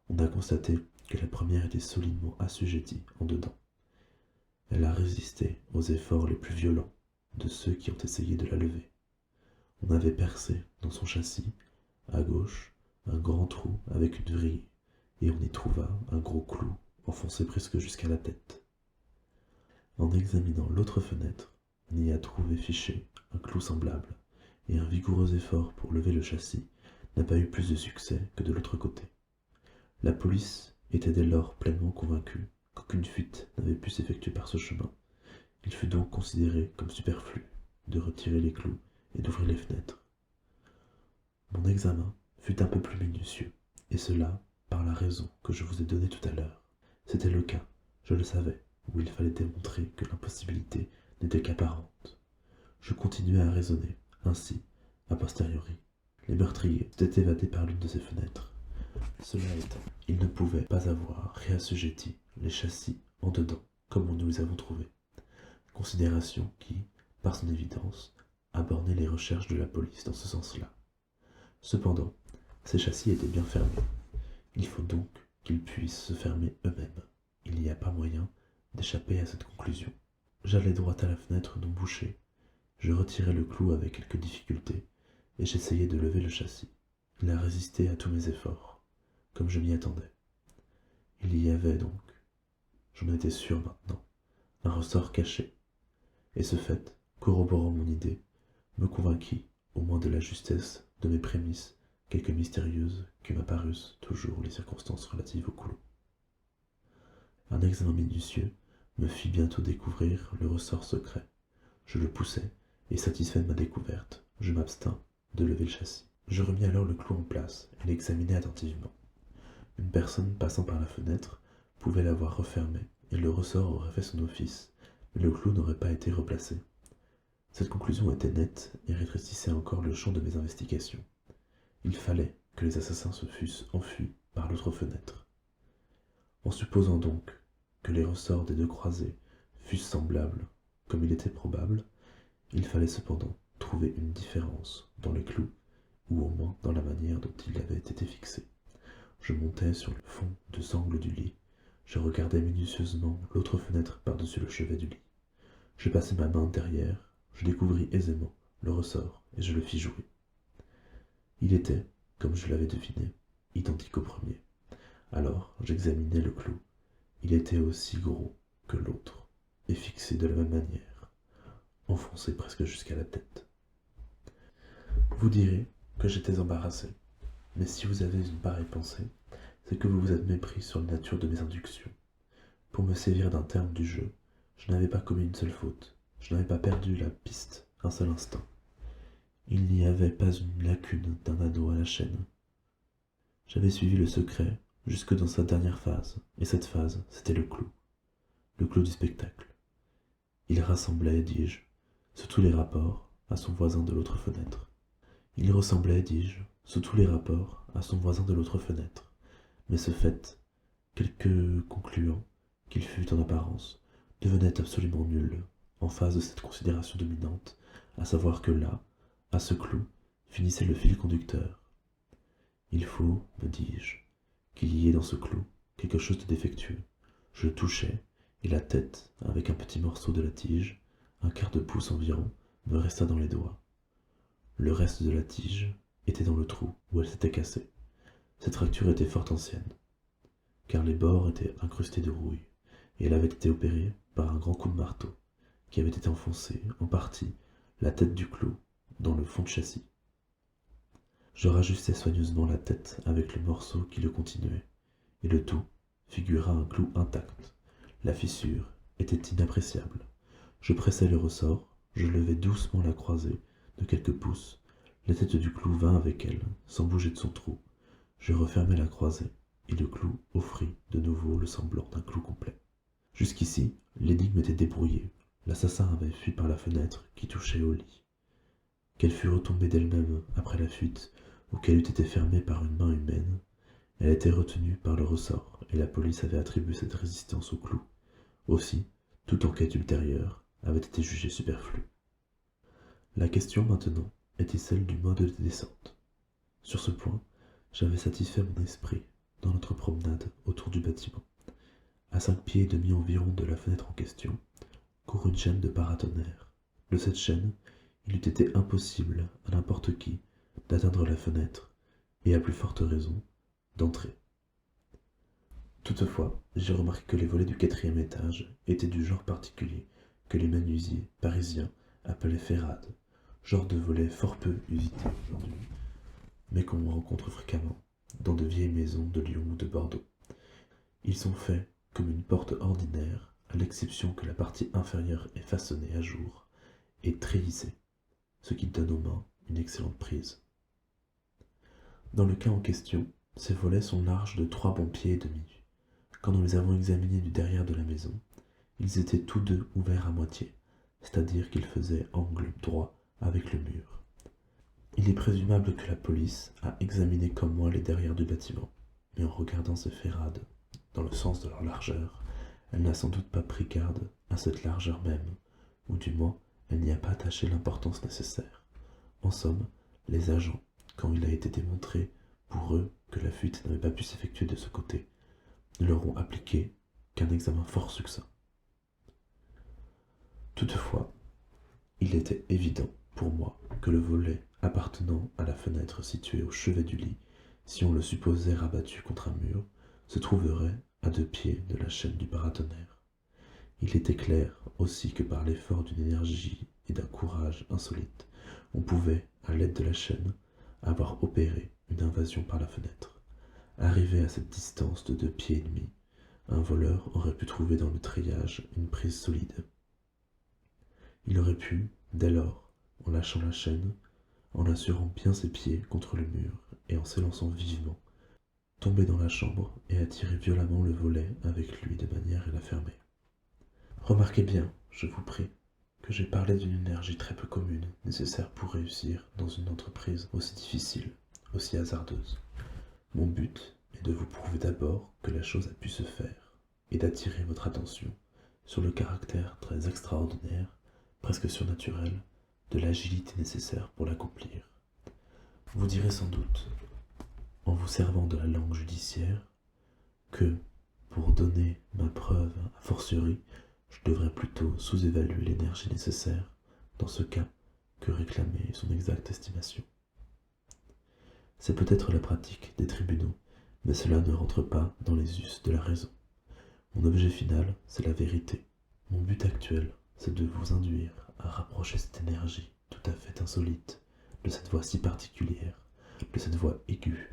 On a constaté que la première était solidement assujettie en dedans. Elle a résisté aux efforts les plus violents de ceux qui ont essayé de la lever. On avait percé dans son châssis, à gauche, un grand trou avec une vrille, et on y trouva un gros clou enfoncé presque jusqu'à la tête. En examinant l'autre fenêtre, on y a trouvé fiché un clou semblable, et un vigoureux effort pour lever le châssis n'a pas eu plus de succès que de l'autre côté. La police était dès lors pleinement convaincue qu'aucune fuite n'avait pu s'effectuer par ce chemin. Il fut donc considéré comme superflu de retirer les clous et d'ouvrir les fenêtres. Mon examen fut un peu plus minutieux, et cela par la raison que je vous ai donnée tout à l'heure. C'était le cas, je le savais, où il fallait démontrer que l'impossibilité n'était qu'apparente. Je continuai à raisonner, ainsi, a posteriori. Les meurtriers s'étaient évadés par l'une de ces fenêtres. Cela étant, ils ne pouvaient pas avoir réassujetti les châssis en dedans, comme nous les avons trouvés. Considération qui, par son évidence, a borné les recherches de la police dans ce sens-là. Cependant, ces châssis étaient bien fermés. Il faut donc qu'ils puissent se fermer eux-mêmes. Il n'y a pas moyen d'échapper à cette conclusion. J'allai droit à la fenêtre non bouchée. Je retirai le clou avec quelques difficultés, et j'essayai de lever le châssis. Il a résisté à tous mes efforts, comme je m'y attendais. Il y avait donc, j'en étais sûr maintenant, un ressort caché, et ce fait, corroborant mon idée, me convainquit au moins de la justesse de mes prémices, quelque mystérieuses que m'apparussent toujours les circonstances relatives au clou. Un examen minutieux me fit bientôt découvrir le ressort secret. Je le poussai, et satisfait de ma découverte, je m'abstins de lever le châssis. Je remis alors le clou en place et l'examinai attentivement. Une personne passant par la fenêtre pouvait l'avoir refermé, et le ressort aurait fait son office, mais le clou n'aurait pas été replacé. Cette conclusion était nette et rétrécissait encore le champ de mes investigations. Il fallait que les assassins se fussent enfuis par l'autre fenêtre. En supposant donc que les ressorts des deux croisées fussent semblables, comme il était probable, il fallait cependant trouver une différence dans les clous, ou au moins dans la manière dont ils avaient été fixés. Je montai sur le fond de sangle du lit, je regardai minutieusement l'autre fenêtre par-dessus le chevet du lit. Je passai ma main derrière, je découvris aisément le ressort et je le fis jouer. Il était, comme je l'avais deviné, identique au premier. Alors j'examinai le clou. Il était aussi gros que l'autre, et fixé de la même manière, enfoncé presque jusqu'à la tête. Vous direz que j'étais embarrassé, mais si vous avez une pareille pensée, c'est que vous vous êtes mépris sur la nature de mes inductions. Pour me sévir d'un terme du jeu, je n'avais pas commis une seule faute, je n'avais pas perdu la piste un seul instant. Il n'y avait pas une lacune d'un anneau à la chaîne. J'avais suivi le secret jusque dans sa dernière phase, et cette phase, c'était le clou du spectacle. Il rassemblait, dis-je, sous tous les rapports, à son voisin de l'autre fenêtre. Il ressemblait, dis-je, sous tous les rapports, à son voisin de l'autre fenêtre. Mais ce fait, quelque concluant qu'il fût en apparence, devenait absolument nul en face de cette considération dominante, à savoir que là, à ce clou, finissait le fil conducteur. Il faut, me dis-je, qu'il y ait dans ce clou quelque chose de défectueux. Je le touchai, et la tête, avec un petit morceau de la tige, un quart de pouce environ, me resta dans les doigts. Le reste de la tige était dans le trou où elle s'était cassée. Cette fracture était fort ancienne, car les bords étaient incrustés de rouille, et elle avait été opérée par un grand coup de marteau, qui avait été enfoncé, en partie, la tête du clou dans le fond de châssis. Je rajustai soigneusement la tête avec le morceau qui le continuait, et le tout figura un clou intact. La fissure était inappréciable. Je pressai le ressort, je levai doucement la croisée de quelques pouces, la tête du clou vint avec elle, sans bouger de son trou. Je refermai la croisée, et le clou offrit de nouveau le semblant d'un clou complet. Jusqu'ici, l'énigme était débrouillée. L'assassin avait fui par la fenêtre qui touchait au lit. Qu'elle fût retombée d'elle-même après la fuite, ou qu'elle eût été fermée par une main humaine, elle était retenue par le ressort, et la police avait attribué cette résistance au clou. Aussi, toute enquête ultérieure avait été jugée superflue. La question maintenant était celle du mode de descente. Sur ce point, j'avais satisfait mon esprit dans notre promenade autour du bâtiment. À 5 pieds et demi environ de la fenêtre en question, court une chaîne de paratonnerres. De cette chaîne, il eût été impossible à n'importe qui d'atteindre la fenêtre, et à plus forte raison, d'entrer. Toutefois, j'ai remarqué que les volets du 4e étage étaient du genre particulier que les menuisiers parisiens appelaient ferrades. genre de volet fort peu usité aujourd'hui, mais qu'on rencontre fréquemment dans de vieilles maisons de Lyon ou de Bordeaux. Ils sont faits comme une porte ordinaire, à l'exception que la partie inférieure est façonnée à jour et treillissée, ce qui donne aux mains une excellente prise. Dans le cas en question, ces volets sont larges de 3 bons pieds et demi. Quand nous les avons examinés du derrière de la maison, ils étaient tous deux ouverts à moitié, c'est-à-dire qu'ils faisaient angle droit avec le mur. Il est présumable que la police a examiné comme moi les derrières du bâtiment, mais en regardant ces ferrades, dans le sens de leur largeur, elle n'a sans doute pas pris garde à cette largeur même, ou du moins elle n'y a pas attaché l'importance nécessaire. En somme, les agents, quand il a été démontré pour eux que la fuite n'avait pas pu s'effectuer de ce côté, ne leur ont appliqué qu'un examen fort succinct. Toutefois, il était évident pour moi que le volet appartenant à la fenêtre située au chevet du lit, si on le supposait rabattu contre un mur, se trouverait à 2 pieds de la chaîne du paratonnerre. Il était clair aussi que par l'effort d'une énergie et d'un courage insolites, on pouvait, à l'aide de la chaîne, avoir opéré une invasion par la fenêtre. Arrivé à cette distance de 2 pieds et demi, un voleur aurait pu trouver dans le treillage une prise solide. Il aurait pu, dès lors, en lâchant la chaîne, en assurant bien ses pieds contre le mur et en s'élançant vivement, tomber dans la chambre et attirer violemment le volet avec lui de manière à la fermer. Remarquez bien, je vous prie, que j'ai parlé d'une énergie très peu commune, nécessaire pour réussir dans une entreprise aussi difficile, aussi hasardeuse. Mon but est de vous prouver d'abord que la chose a pu se faire, et d'attirer votre attention sur le caractère très extraordinaire, presque surnaturel, de l'agilité nécessaire pour l'accomplir. Vous direz sans doute, en vous servant de la langue judiciaire, que, pour donner ma preuve a fortiori, je devrais plutôt sous-évaluer l'énergie nécessaire, dans ce cas, que réclamer son exacte estimation. C'est peut-être la pratique des tribunaux, mais cela ne rentre pas dans les us de la raison. Mon objet final, c'est la vérité. Mon but actuel, c'est de vous induire à rapprocher cette énergie tout à fait insolite, de cette voix si particulière, de cette voix aiguë,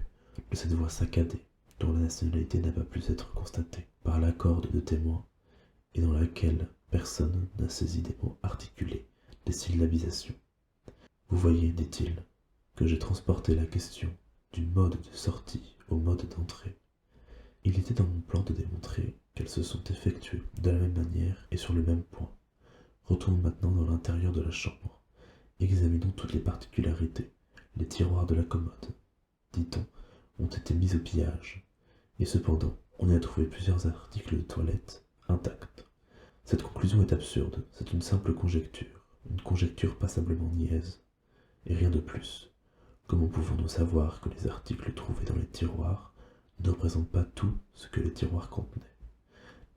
de cette voix saccadée, dont la nationalité n'a pas pu être constatée par l'accord de 2 témoins, et dans laquelle personne n'a saisi des mots articulés, des syllabisations. Vous voyez, dit-il, que j'ai transporté la question du mode de sortie au mode d'entrée. Il était dans mon plan de démontrer qu'elles se sont effectuées de la même manière et sur le même point. Retournons maintenant dans l'intérieur de la chambre. Examinons toutes les particularités. Les tiroirs de la commode, dit-on, ont été mis au pillage, et cependant, on y a trouvé plusieurs articles de toilette intacts. Cette conclusion est absurde, c'est une simple conjecture, une conjecture passablement niaise, et rien de plus. Comment pouvons-nous savoir que les articles trouvés dans les tiroirs ne représentent pas tout ce que les tiroirs contenaient?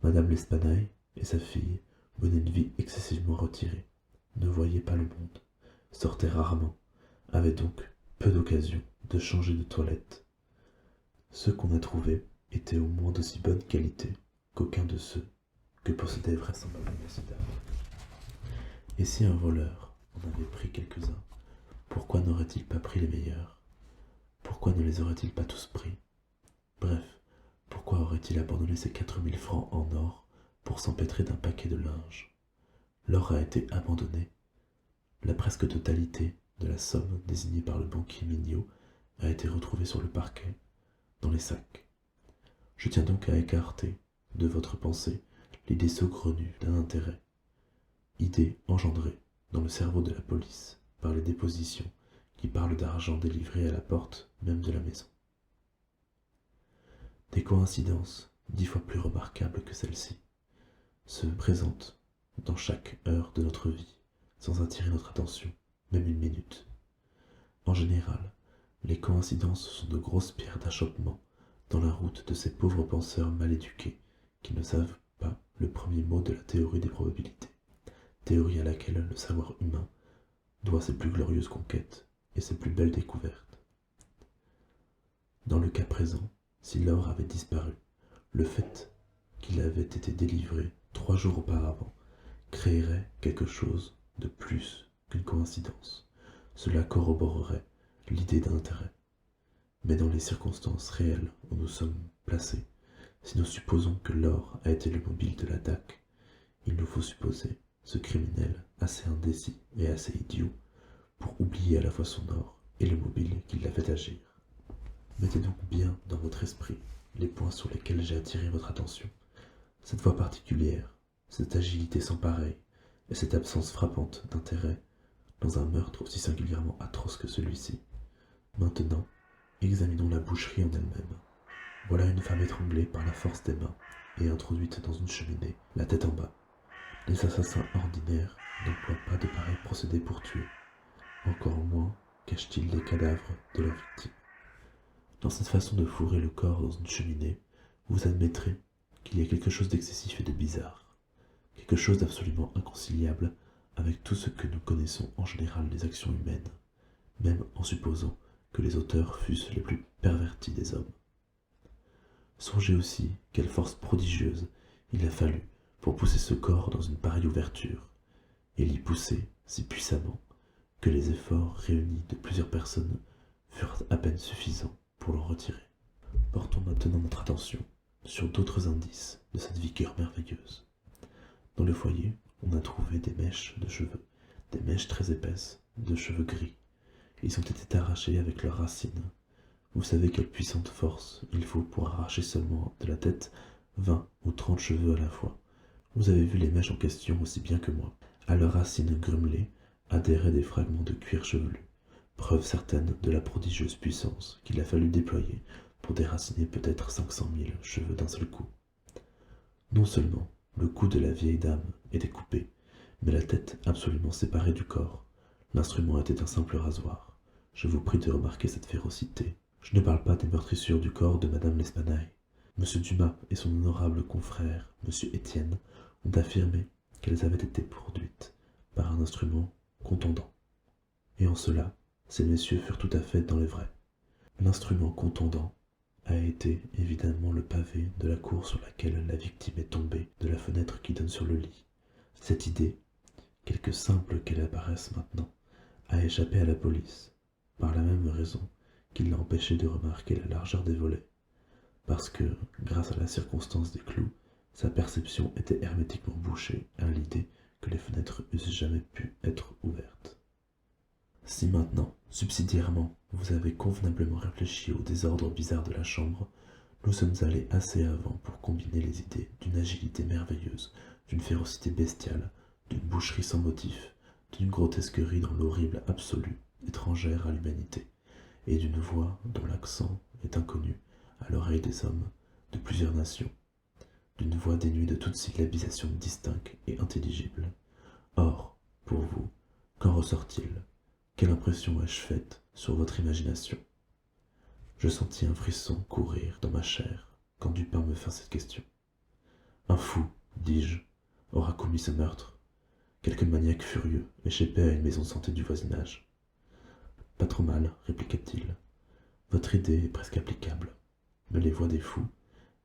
Madame l'Espanaye et sa fille menaient une vie excessivement retirée, ne voyaient pas le monde, sortaient rarement, avaient donc peu d'occasion de changer de toilette. Ceux qu'on a trouvés étaient au moins d'aussi bonne qualité qu'aucun de ceux que possédait vraisemblablement ces dames. Et si un voleur en avait pris quelques-uns, pourquoi n'aurait-il pas pris les meilleurs? Pourquoi ne les aurait-il pas tous pris? Bref, pourquoi aurait-il abandonné ses 4000 francs en or pour s'empêtrer d'un paquet de linge? L'or a été abandonné. La presque totalité de la somme désignée par le banquier Mignot a été retrouvée sur le parquet, dans les sacs. Je tiens donc à écarter de votre pensée l'idée saugrenue d'un intérêt, idée engendrée dans le cerveau de la police par les dépositions qui parlent d'argent délivré à la porte même de la maison. Des coïncidences 10 fois plus remarquables que celle-ci se présentent dans chaque heure de notre vie, sans attirer notre attention, même une minute. En général, les coïncidences sont de grosses pierres d'achoppement dans la route de ces pauvres penseurs mal éduqués qui ne savent pas le premier mot de la théorie des probabilités, théorie à laquelle le savoir humain doit ses plus glorieuses conquêtes et ses plus belles découvertes. Dans le cas présent, si l'or avait disparu, le fait qu'il avait été délivré 3 jours auparavant créerait quelque chose de plus qu'une coïncidence. cela corroborerait l'idée d'un intérêt. Mais dans les circonstances réelles où nous sommes placés, si nous supposons que l'or a été le mobile de l'attaque, il nous faut supposer ce criminel assez indécis et assez idiot pour oublier à la fois son or et le mobile qui l'a fait agir. Mettez donc bien dans votre esprit les points sur lesquels j'ai attiré votre attention. Cette voix particulière, cette agilité sans pareille et cette absence frappante d'intérêt dans un meurtre aussi singulièrement atroce que celui-ci. Maintenant, examinons la boucherie en elle-même. Voilà une femme étranglée par la force des mains et introduite dans une cheminée, la tête en bas. Les assassins ordinaires n'emploient pas de pareils procédés pour tuer. Encore moins cachent-ils les cadavres de leurs victimes. Dans cette façon de fourrer le corps dans une cheminée, vous admettrez qu'il y a quelque chose d'excessif et de bizarre, quelque chose d'absolument inconciliable avec tout ce que nous connaissons en général des actions humaines, même en supposant que les auteurs fussent les plus pervertis des hommes. Songez aussi quelle force prodigieuse il a fallu pour pousser ce corps dans une pareille ouverture, et l'y pousser si puissamment que les efforts réunis de plusieurs personnes furent à peine suffisants pour l'en retirer. Portons maintenant notre attention sur d'autres indices de cette vigueur merveilleuse. Dans le foyer, on a trouvé des mèches de cheveux, des mèches très épaisses, de cheveux gris. Ils ont été arrachés avec leurs racines. Vous savez quelle puissante force il faut pour arracher seulement de la tête 20 ou 30 cheveux à la fois. Vous avez vu les mèches en question aussi bien que moi. À leurs racines grumelées adhéraient des fragments de cuir chevelu, preuve certaine de la prodigieuse puissance qu'il a fallu déployer pour déraciner peut-être 500 000 cheveux d'un seul coup. Non seulement le cou de la vieille dame était coupé, mais la tête absolument séparée du corps. L'instrument était un simple rasoir. Je vous prie de remarquer cette férocité. Je ne parle pas des meurtrissures du corps de madame L'Espanaye. Monsieur Dumas et son honorable confrère, monsieur Étienne, ont affirmé qu'elles avaient été produites par un instrument contondant. Et en cela, ces messieurs furent tout à fait dans le vrai. L'instrument contondant a été évidemment le pavé de la cour sur laquelle la victime est tombée de la fenêtre qui donne sur le lit. Cette idée, quelque simple qu'elle apparaisse maintenant, a échappé à la police, par la même raison qui l'a empêché de remarquer la largeur des volets, parce que, grâce à la circonstance des clous, sa perception était hermétiquement bouchée à l'idée que les fenêtres eussent jamais pu être ouvertes. Si maintenant, subsidiairement, vous avez convenablement réfléchi au désordre bizarre de la chambre, nous sommes allés assez avant pour combiner les idées d'une agilité merveilleuse, d'une férocité bestiale, d'une boucherie sans motif, d'une grotesquerie dans l'horrible absolu, étrangère à l'humanité, et d'une voix dont l'accent est inconnu à l'oreille des hommes de plusieurs nations, d'une voix dénuée de toute syllabisation distincte et intelligible. Or, pour vous, qu'en ressort-il? Quelle impression ai-je faite sur votre imagination? Je sentis un frisson courir dans ma chair quand Dupin me fit cette question. Un fou, dis-je, aura commis ce meurtre. Quelque maniaque furieux, échappé à une maison de santé du voisinage. Pas trop mal, répliqua-t-il. Votre idée est presque applicable, mais les voix des fous,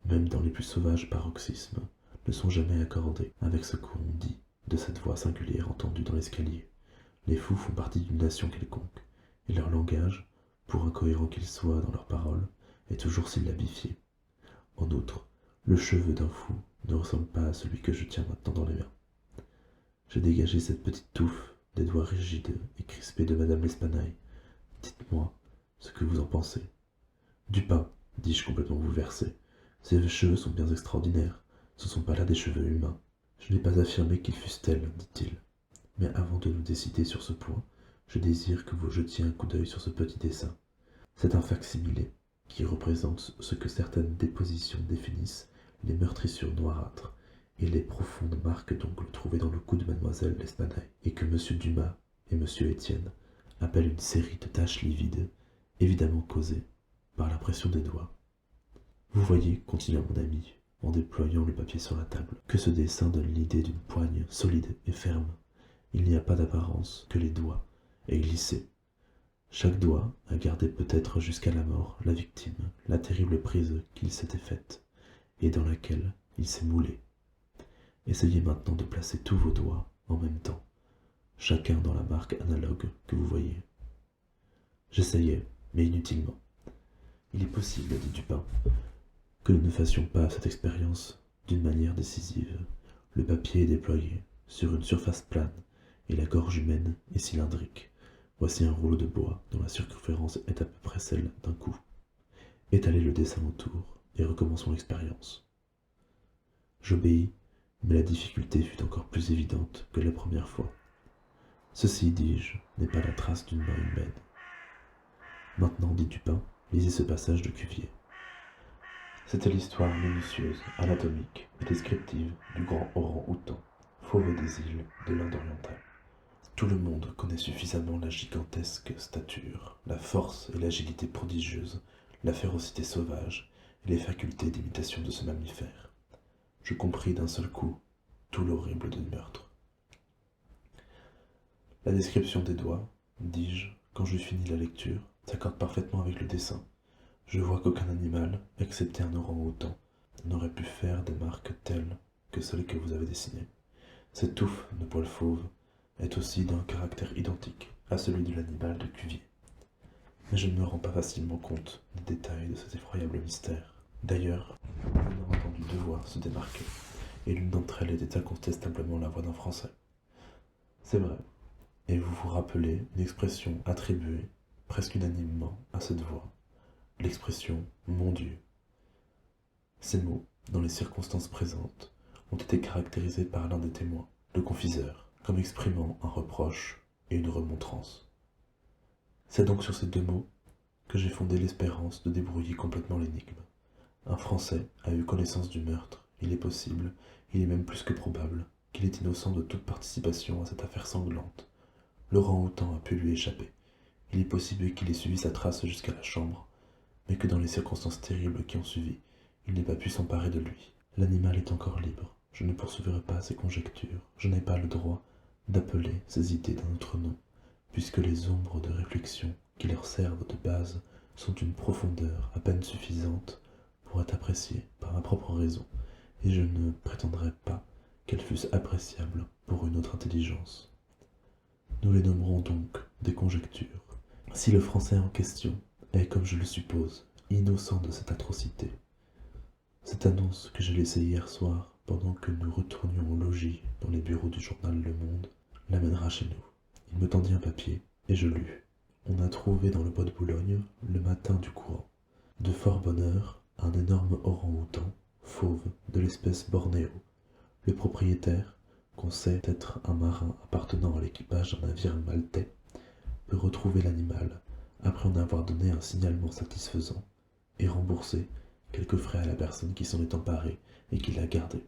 même dans les plus sauvages paroxysmes, ne sont jamais accordées avec ce qu'on dit de cette voix singulière entendue dans l'escalier. Les fous font partie d'une nation quelconque, et leur langage, pour incohérent qu'il soit dans leurs paroles, est toujours syllabifié. En outre, le cheveu d'un fou ne ressemble pas à celui que je tiens maintenant dans les mains. J'ai dégagé cette petite touffe des doigts rigides et crispés de madame L'Espanaye. Dites-moi ce que vous en pensez. Dupin, dis-je complètement bouleversé, ces cheveux sont bien extraordinaires, ce ne sont pas là des cheveux humains. Je n'ai pas affirmé qu'ils fussent tels, dit-il. Mais avant de nous décider sur ce point, je désire que vous jetiez un coup d'œil sur ce petit dessin. C'est un fac-similé qui représente ce que certaines dépositions définissent les meurtrissures noirâtres et les profondes marques d'ongles trouvées dans le cou de mademoiselle L'Espanaye, et que M. Dumas et M. Étienne appellent une série de taches livides, évidemment causées par l'impression des doigts. Vous voyez, continua mon ami, en déployant le papier sur la table, que ce dessin donne l'idée d'une poigne solide et ferme. Il n'y a pas d'apparence que les doigts aient glissé. Chaque doigt a gardé peut-être jusqu'à la mort la victime, la terrible prise qu'il s'était faite, et dans laquelle il s'est moulé. Essayez maintenant de placer tous vos doigts en même temps, chacun dans la marque analogue que vous voyez. J'essayais, mais inutilement. Il est possible, dit Dupin, que nous ne fassions pas cette expérience d'une manière décisive. Le papier est déployé sur une surface plane et la gorge humaine est cylindrique. Voici un rouleau de bois dont la circonférence est à peu près celle d'un cou. Étalez le dessin autour et recommençons l'expérience. J'obéis, mais la difficulté fut encore plus évidente que la première fois. Ceci, dis-je, n'est pas la trace d'une main humaine. Maintenant, dit Dupin, lisez ce passage de Cuvier. C'était l'histoire minutieuse, anatomique et descriptive du grand orang-outan, fauve des îles de l'Inde orientale. Tout le monde connaît suffisamment la gigantesque stature, la force et l'agilité prodigieuses, la férocité sauvage et les facultés d'imitation de ce mammifère. Je compris d'un seul coup tout l'horrible du meurtre. La description des doigts, dis-je, quand j'eus fini la lecture, s'accorde parfaitement avec le dessin. Je vois qu'aucun animal, excepté un orang-outan, n'aurait pu faire des marques telles que celles que vous avez dessinées. Cette touffe de poils fauves est aussi d'un caractère identique à celui de l'animal de Cuvier. Mais je ne me rends pas facilement compte des détails de cet effroyable mystère. D'ailleurs, on a entendu deux voix se démarquer, et l'une d'entre elles était incontestablement la voix d'un Français. C'est vrai, et vous vous rappelez une expression attribuée presque unanimement à cette voix, l'expression « mon Dieu ». Ces mots, dans les circonstances présentes, ont été caractérisés par l'un des témoins, le confiseur, comme exprimant un reproche et une remontrance. C'est donc sur ces deux mots que j'ai fondé l'espérance de débrouiller complètement l'énigme. Un Français a eu connaissance du meurtre, il est possible, il est même plus que probable, qu'il est innocent de toute participation à cette affaire sanglante. L'orang-outan a pu lui échapper. Il est possible qu'il ait suivi sa trace jusqu'à la chambre, mais que dans les circonstances terribles qui ont suivi, il n'ait pas pu s'emparer de lui. L'animal est encore libre. Je ne poursuivrai pas ses conjectures. Je n'ai pas le droit d'appeler ces idées d'un autre nom, puisque les ombres de réflexion qui leur servent de base sont d'une profondeur à peine suffisante pour être appréciées par ma propre raison, et je ne prétendrai pas qu'elles fussent appréciables pour une autre intelligence. Nous les nommerons donc des conjectures. Si le Français en question est, comme je le suppose, innocent de cette atrocité, cette annonce que j'ai laissée hier soir, pendant que nous retournions au logis dans les bureaux du journal Le Monde, l'amènera chez nous. Il me tendit un papier, et je lus. On a trouvé dans le bois de Boulogne, le matin du courant, de fort bonne heure, un énorme orang-outan, fauve, de l'espèce Bornéo. Le propriétaire, qu'on sait être un marin appartenant à l'équipage d'un navire maltais, peut retrouver l'animal, après en avoir donné un signalement satisfaisant, et rembourser quelques frais à la personne qui s'en est emparée et qui l'a gardé.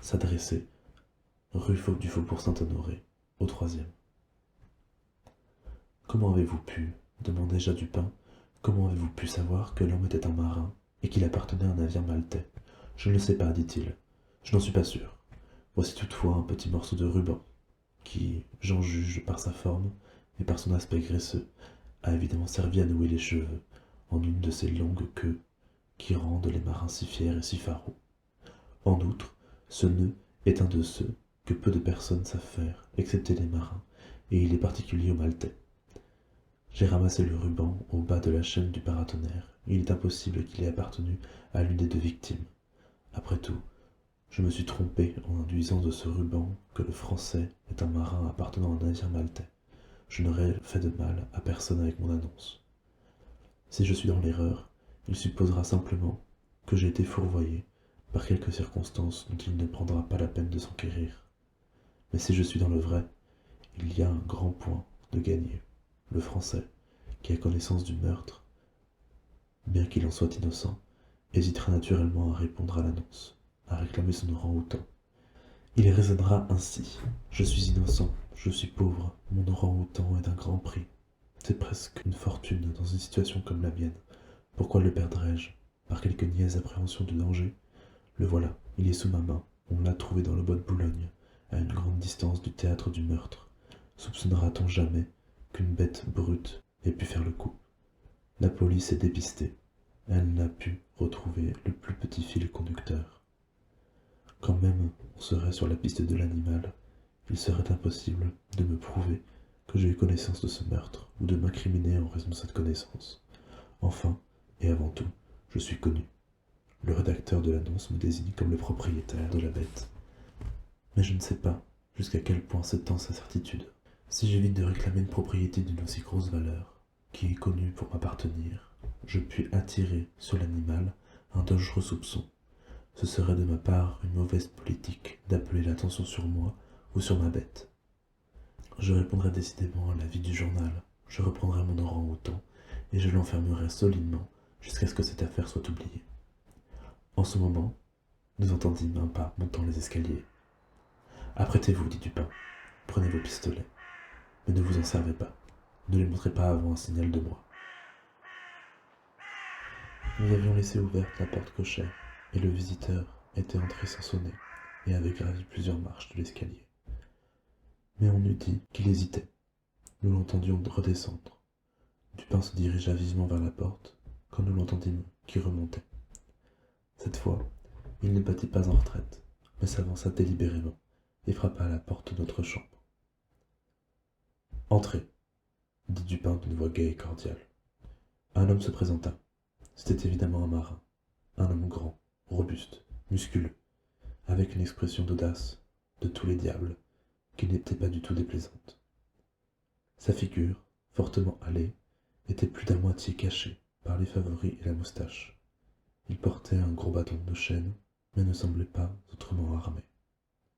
S'adresser, rue du Faubourg Saint-Honoré, au 3e. Comment avez-vous pu, demandai-je à Dupin, comment avez-vous pu savoir que l'homme était un marin et qu'il appartenait à un navire maltais? Je ne le sais pas, dit-il. Je n'en suis pas sûr. Voici toutefois un petit morceau de ruban, qui, j'en juge par sa forme et par son aspect graisseux, a évidemment servi à nouer les cheveux en une de ces longues queues qui rendent les marins si fiers et si faraud. En outre, ce nœud est un de ceux que peu de personnes savent faire, excepté les marins, et il est particulier aux Maltais. J'ai ramassé le ruban au bas de la chaîne du paratonnerre. Il est impossible qu'il ait appartenu à l'une des deux victimes. Après tout, je me suis trompé en induisant de ce ruban que le Français est un marin appartenant à un navire maltais. Je n'aurais fait de mal à personne avec mon annonce. Si je suis dans l'erreur, il supposera simplement que j'ai été fourvoyé par quelques circonstances dont il ne prendra pas la peine de s'enquérir. Mais si je suis dans le vrai, il y a un grand point de gagné. Le Français, qui a connaissance du meurtre, bien qu'il en soit innocent, hésitera naturellement à répondre à l'annonce, à réclamer son orang-outan. Il raisonnera ainsi. Je suis innocent, je suis pauvre, mon orang-outan est d'un grand prix. C'est presque une fortune dans une situation comme la mienne. Pourquoi le perdrais-je? Par quelque niaise appréhension du danger? Le voilà, il est sous ma main. On l'a trouvé dans le bois de Boulogne, à une grande distance du théâtre du meurtre. Soupçonnera-t-on jamais qu'une bête brute ait pu faire le coup? La police est dépistée. Elle n'a pu retrouver le plus petit fil conducteur. Quand même on serait sur la piste de l'animal, il serait impossible de me prouver que j'ai eu connaissance de ce meurtre ou de m'incriminer en raison de cette connaissance. Enfin, et avant tout, je suis connu. Le rédacteur de l'annonce me désigne comme le propriétaire de la bête. Mais je ne sais pas jusqu'à quel point s'étend sa certitude. Si j'évite de réclamer une propriété d'une aussi grosse valeur, qui est connue pour m'appartenir, je puis attirer sur l'animal un dangereux soupçon. Ce serait de ma part une mauvaise politique d'appeler l'attention sur moi ou sur ma bête. Je répondrai décidément à l'avis du journal, je reprendrai mon orang-outan et je l'enfermerai solidement jusqu'à ce que cette affaire soit oubliée. En ce moment, nous entendîmes un pas montant les escaliers. « Apprêtez-vous, dit Dupin. Prenez vos pistolets. Mais ne vous en servez pas. Ne les montrez pas avant un signal de moi. » Nous avions laissé ouverte la porte cochère, et le visiteur était entré sans sonner, et avait gravi plusieurs marches de l'escalier. Mais on eût dit qu'il hésitait. Nous l'entendions redescendre. Dupin se dirigea vivement vers la porte, quand nous l'entendîmes qui remontait. Cette fois, il ne battit pas en retraite, mais s'avança délibérément, et frappa à la porte de notre chambre. « Entrez, » dit Dupin d'une voix gaie et cordiale. Un homme se présenta. C'était évidemment un marin, un homme grand, robuste, musculeux, avec une expression d'audace, de tous les diables, qui n'était pas du tout déplaisante. Sa figure, fortement hâlée, était plus d'à moitié cachée par les favoris et la moustache. Il portait un gros bâton de chêne, mais ne semblait pas autrement armé.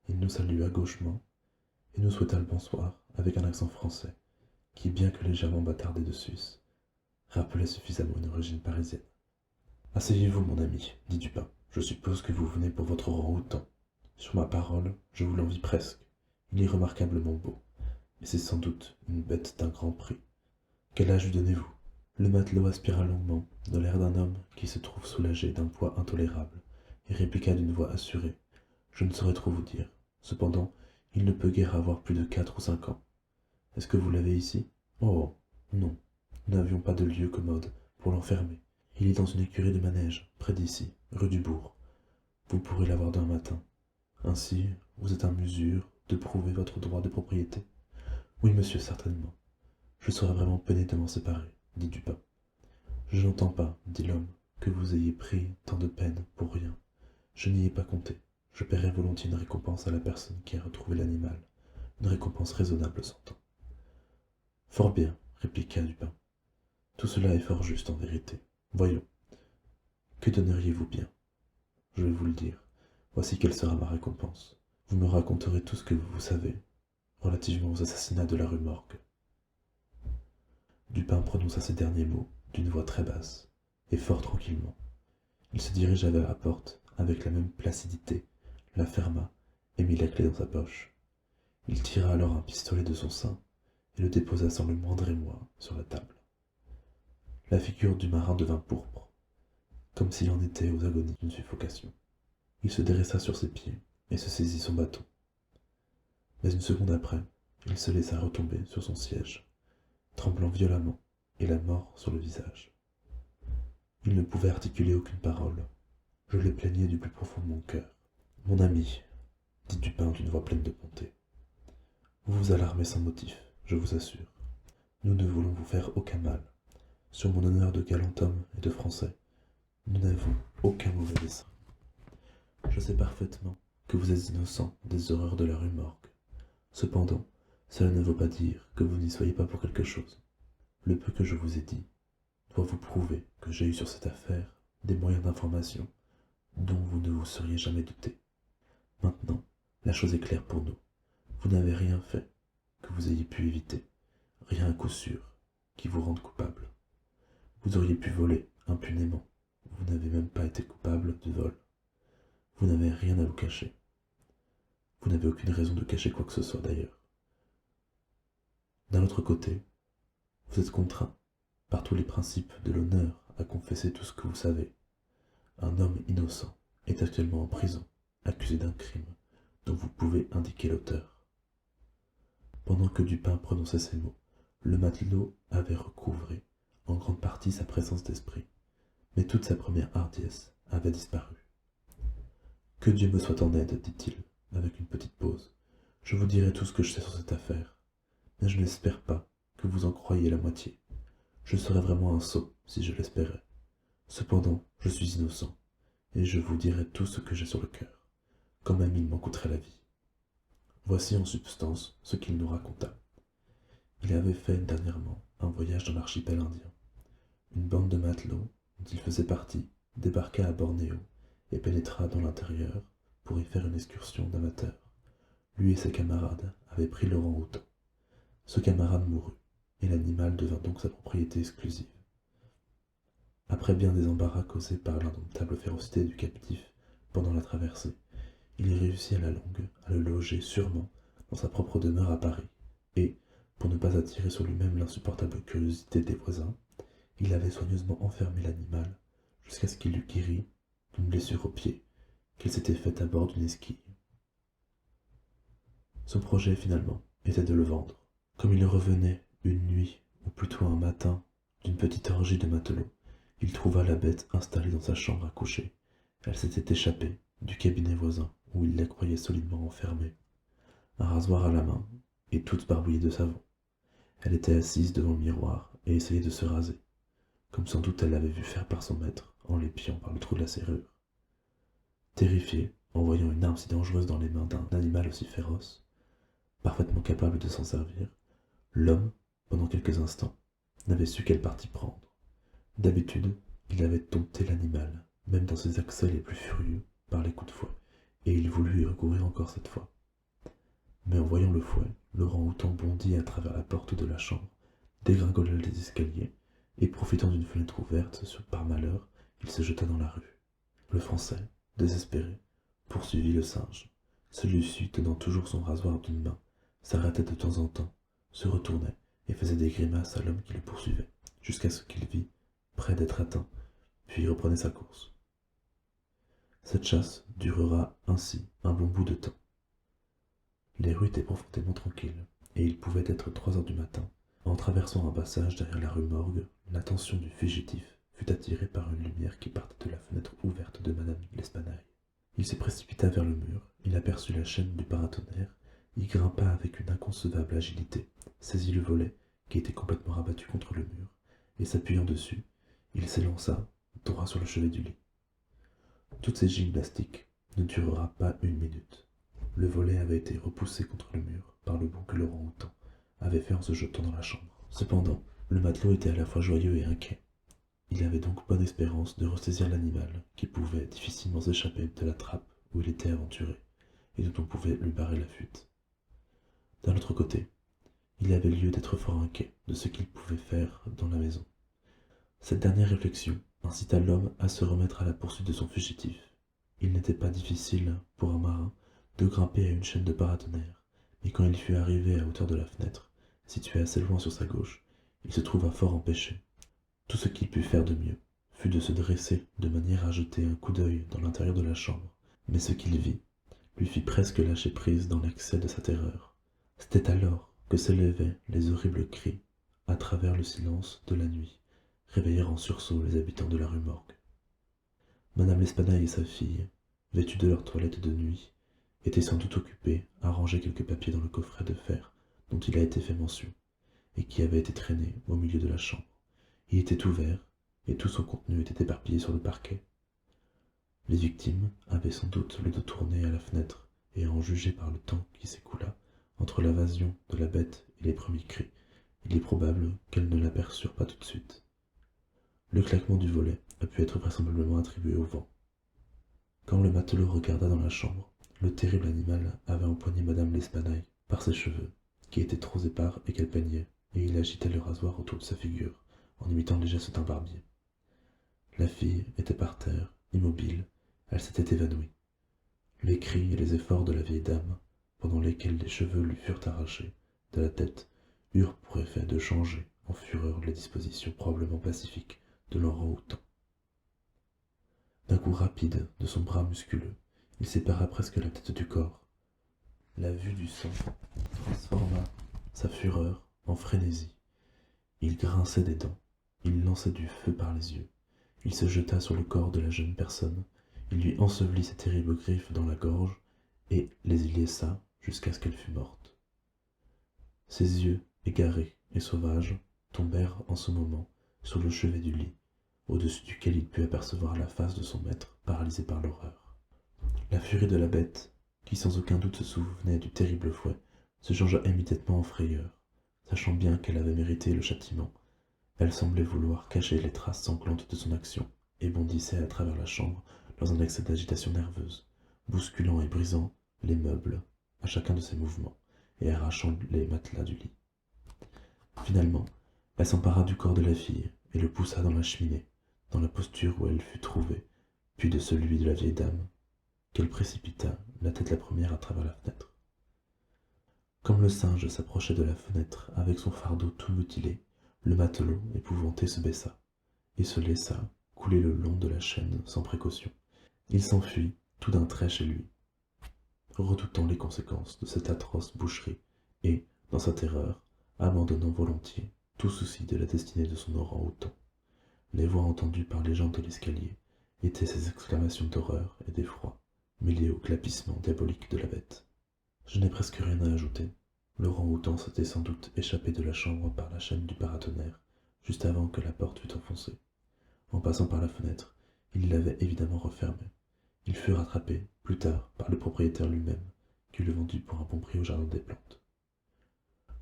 Il nous salua gauchement et nous souhaita le bonsoir avec un accent français, qui, bien que légèrement bâtardé de Suisse, rappelait suffisamment une origine parisienne. « Asseyez-vous, mon ami, dit Dupin. Je suppose que vous venez pour votre orang-outan. Sur ma parole, je vous l'envie presque. Il est remarquablement beau, et c'est sans doute une bête d'un grand prix. Quel âge lui donnez-vous » Le matelot aspira longuement, de l'air d'un homme qui se trouve soulagé d'un poids intolérable, et répliqua d'une voix assurée. « Je ne saurais trop vous dire. Cependant, il ne peut guère avoir plus de 4 ou 5 ans. Est-ce que vous l'avez ici ? Oh, non. Nous n'avions pas de lieu commode pour l'enfermer. Il est dans une écurie de manège, près d'ici, rue du Bourg. Vous pourrez l'avoir demain matin. Ainsi, vous êtes en mesure de prouver votre droit de propriété. Oui, monsieur, certainement. Je serais vraiment peiné de m'en séparer, dit Dupin. Je n'entends pas, dit l'homme, que vous ayez pris tant de peine pour rien. Je n'y ai pas compté. Je paierai volontiers une récompense à la personne qui a retrouvé l'animal. Une récompense raisonnable, s'entend. Fort bien, répliqua Dupin. Tout cela est fort juste en vérité. Voyons. Que donneriez-vous bien? Je vais vous le dire. Voici quelle sera ma récompense. Vous me raconterez tout ce que vous savez relativement aux assassinats de la rue Morgue. Dupin prononça ces derniers mots d'une voix très basse et fort tranquillement. Il se dirigea vers la porte avec la même placidité, la ferma et mit la clé dans sa poche. Il tira alors un pistolet de son sein et le déposa sans le moindre émoi sur la table. La figure du marin devint pourpre, comme s'il en était aux agonies d'une suffocation. Il se dressa sur ses pieds et se saisit son bâton. Mais une seconde après, il se laissa retomber sur son siège, tremblant violemment et la mort sur le visage. Il ne pouvait articuler aucune parole. Je le plaignais du plus profond de mon cœur. « Mon ami, » dit Dupin d'une voix pleine de bonté, « vous vous alarmez sans motif, je vous assure. Nous ne voulons vous faire aucun mal. Sur mon honneur de galant homme et de Français, nous n'avons aucun mauvais dessein. Je sais parfaitement que vous êtes innocent des horreurs de la rue Morgue. Cependant, cela ne veut pas dire que vous n'y soyez pas pour quelque chose. Le peu que je vous ai dit doit vous prouver que j'ai eu sur cette affaire des moyens d'information dont vous ne vous seriez jamais douté. Maintenant, la chose est claire pour nous. Vous n'avez rien fait que vous ayez pu éviter, rien à coup sûr qui vous rende coupable. Vous auriez pu voler impunément, vous n'avez même pas été coupable de vol. Vous n'avez rien à vous cacher. Vous n'avez aucune raison de cacher quoi que ce soit d'ailleurs. D'un autre côté, vous êtes contraint, par tous les principes de l'honneur, à confesser tout ce que vous savez. Un homme innocent est actuellement en prison, accusé d'un crime dont vous pouvez indiquer l'auteur. Pendant que Dupin prononçait ces mots, le matelot avait recouvré en grande partie sa présence d'esprit, mais toute sa première hardiesse avait disparu. « Que Dieu me soit en aide, dit-il, avec une petite pause. Je vous dirai tout ce que je sais sur cette affaire. mais je n'espère pas que vous en croyiez la moitié. Je serais vraiment un sot si je l'espérais. Cependant, je suis innocent, et je vous dirai tout ce que j'ai sur le cœur, quand même il m'en coûterait la vie. Voici en substance ce qu'il nous raconta. Il avait fait dernièrement un voyage dans l'archipel indien. Une bande de matelots, dont il faisait partie, débarqua à Bornéo et pénétra dans l'intérieur pour y faire une excursion d'amateurs. Lui et ses camarades avaient pris l'orang-outan. Ce camarade mourut, et l'animal devint donc sa propriété exclusive. Après bien des embarras causés par l'indomptable férocité du captif pendant la traversée, il réussit à la longue à le loger sûrement dans sa propre demeure à Paris, et, pour ne pas attirer sur lui-même l'insupportable curiosité des voisins, il avait soigneusement enfermé l'animal jusqu'à ce qu'il eût guéri d'une blessure au pied qu'il s'était faite à bord d'une esquille. Son projet, finalement, était de le vendre. Comme il revenait une nuit, ou plutôt un matin, d'une petite orgie de matelots, il trouva la bête installée dans sa chambre à coucher. Elle s'était échappée du cabinet voisin, où il la croyait solidement enfermée, un rasoir à la main, et toute barbouillée de savon. Elle était assise devant le miroir et essayait de se raser, comme sans doute elle l'avait vu faire par son maître, en l'épiant par le trou de la serrure. Terrifié, en voyant une arme si dangereuse dans les mains d'un animal aussi féroce, parfaitement capable de s'en servir, l'homme, pendant quelques instants, n'avait su quel parti prendre. D'habitude, il avait dompté l'animal, même dans ses accès les plus furieux, par les coups de fouet, et il voulut y recourir encore cette fois. Mais en voyant le fouet, l'orang-outan bondit à travers la porte de la chambre, dégringola les escaliers, et profitant d'une fenêtre ouverte par malheur, il se jeta dans la rue. Le Français, désespéré, poursuivit le singe. Celui-ci, tenant toujours son rasoir d'une main, s'arrêtait de temps en temps, se retournait et faisait des grimaces à l'homme qui le poursuivait, jusqu'à ce qu'il vit, près d'être atteint, puis il reprenait sa course. Cette chasse durera ainsi un bon bout de temps. Les rues étaient profondément tranquilles, et il pouvait être 3 heures du matin. En traversant un passage derrière la rue Morgue, l'attention du fugitif fut attirée par une lumière qui partait de la fenêtre ouverte de madame L'Espanaye. Il se précipita vers le mur, il aperçut la chaîne du paratonnerre, y grimpa avec une inconcevable agilité, saisit le volet, qui était complètement rabattu contre le mur, et s'appuyant dessus, il s'élança droit sur le chevet du lit. Toutes ces gymnastiques ne durera pas une minute. Le volet avait été repoussé contre le mur par le bond que l'orang-outan avait fait en se jetant dans la chambre. Cependant, le matelot était à la fois joyeux et inquiet. Il avait donc bonne espérance de ressaisir l'animal, qui pouvait difficilement s'échapper de la trappe où il était aventuré, et dont on pouvait lui barrer la fuite. D'un autre côté, il avait lieu d'être fort inquiet de ce qu'il pouvait faire dans la maison. Cette dernière réflexion incita l'homme à se remettre à la poursuite de son fugitif. Il n'était pas difficile, pour un marin, de grimper à une chaîne de paratonnerre, mais quand il fut arrivé à hauteur de la fenêtre, située assez loin sur sa gauche, il se trouva fort empêché. Tout ce qu'il put faire de mieux fut de se dresser de manière à jeter un coup d'œil dans l'intérieur de la chambre, mais ce qu'il vit lui fit presque lâcher prise dans l'excès de sa terreur. C'était alors que s'élevaient les horribles cris à travers le silence de la nuit, réveillèrent en sursaut les habitants de la rue Morgue. Madame L'Espanaye et sa fille, vêtues de leur toilette de nuit, étaient sans doute occupées à ranger quelques papiers dans le coffret de fer dont il a été fait mention, et qui avait été traîné au milieu de la chambre. Il était ouvert, et tout son contenu était éparpillé sur le parquet. Les victimes avaient sans doute le dos tourné à la fenêtre, et à en juger par le temps qui s'écoula entre l'invasion de la bête et les premiers cris, il est probable qu'elles ne l'aperçurent pas tout de suite. Le claquement du volet a pu être vraisemblablement attribué au vent. Quand le matelot regarda dans la chambre, le terrible animal avait empoigné madame L'Espanaye par ses cheveux, qui étaient trop épars et qu'elle peignait, et il agitait le rasoir autour de sa figure, en imitant les gestes d'un barbier. La fille était par terre, immobile, elle s'était évanouie. Les cris et les efforts de la vieille dame, pendant lesquels les cheveux lui furent arrachés de la tête, eurent pour effet de changer en fureur les dispositions probablement pacifiques de l'orang-outan. D'un coup rapide de son bras musculeux, il sépara presque la tête du corps. La vue du sang transforma sa fureur en frénésie. Il grinçait des dents, il lançait du feu par les yeux. Il se jeta sur le corps de la jeune personne, il lui ensevelit ses terribles griffes dans la gorge et les y laissa jusqu'à ce qu'elle fût morte. Ses yeux, égarés et sauvages, tombèrent en ce moment sur le chevet du lit, au-dessus duquel il put apercevoir la face de son maître, paralysé par l'horreur. La furie de la bête, qui sans aucun doute se souvenait du terrible fouet, se changea immédiatement en frayeur. Sachant bien qu'elle avait mérité le châtiment, elle semblait vouloir cacher les traces sanglantes de son action, et bondissait à travers la chambre dans un excès d'agitation nerveuse, bousculant et brisant les meubles à chacun de ses mouvements, et arrachant les matelas du lit. Finalement, elle s'empara du corps de la fille, et le poussa dans la cheminée, dans la posture où elle fut trouvée, puis de celui de la vieille dame, qu'elle précipita, la tête la première, à travers la fenêtre. Comme le singe s'approchait de la fenêtre avec son fardeau tout mutilé, le matelot, épouvanté, se baissa, et se laissa couler le long de la chaîne sans précaution. Il s'enfuit tout d'un trait chez lui, redoutant les conséquences de cette atroce boucherie, et, dans sa terreur, abandonnant volontiers tout souci de la destinée de son orang-outan. Les voix entendues par les gens de l'escalier étaient ces exclamations d'horreur et d'effroi, mêlées au clapissement diabolique de la bête. Je n'ai presque rien à ajouter. L'orang-outan s'était sans doute échappé de la chambre par la chaîne du paratonnerre, juste avant que la porte fût enfoncée. En passant par la fenêtre, il l'avait évidemment refermée. Il fut rattrapé, plus tard, par le propriétaire lui-même, qui le vendit pour un bon prix au jardin des plantes.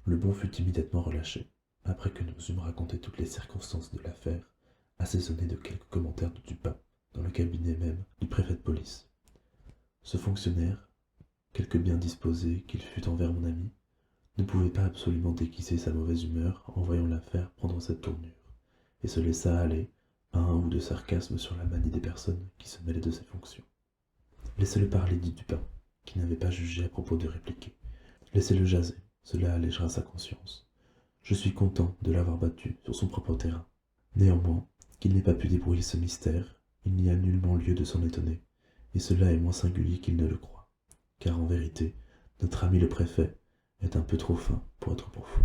Le bon fut immédiatement relâché, après que nous eûmes raconté toutes les circonstances de l'affaire, assaisonnées de quelques commentaires de Dupin, dans le cabinet même du préfet de police. Ce fonctionnaire, quelque bien disposé qu'il fût envers mon ami, ne pouvait pas absolument déguiser sa mauvaise humeur en voyant l'affaire prendre cette tournure, et se laissa aller à un ou deux sarcasmes sur la manie des personnes qui se mêlaient de ses fonctions. Laissez-le parler, dit Dupin, qui n'avait pas jugé à propos de répliquer. Laissez-le jaser, cela allégera sa conscience. Je suis content de l'avoir battu sur son propre terrain. Néanmoins, qu'il n'ait pas pu débrouiller ce mystère, il n'y a nullement lieu de s'en étonner, et cela est moins singulier qu'il ne le croit, car en vérité, notre ami le préfet est un peu trop fin pour être profond.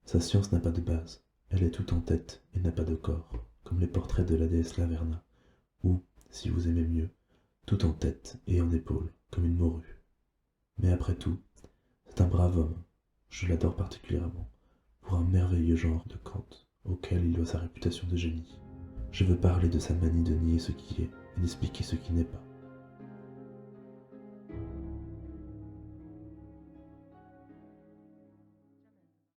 Sa science n'a pas de base, elle est tout en tête et n'a pas de corps, comme les portraits de la déesse Laverna, ou, si vous aimez mieux, tout en tête et en épaules, comme une morue. Mais après tout, c'est un brave homme, je l'adore particulièrement, pour un merveilleux genre de Kant, auquel il doit sa réputation de génie. Je veux parler de sa manie de nier ce qui est et d'expliquer ce qui n'est pas.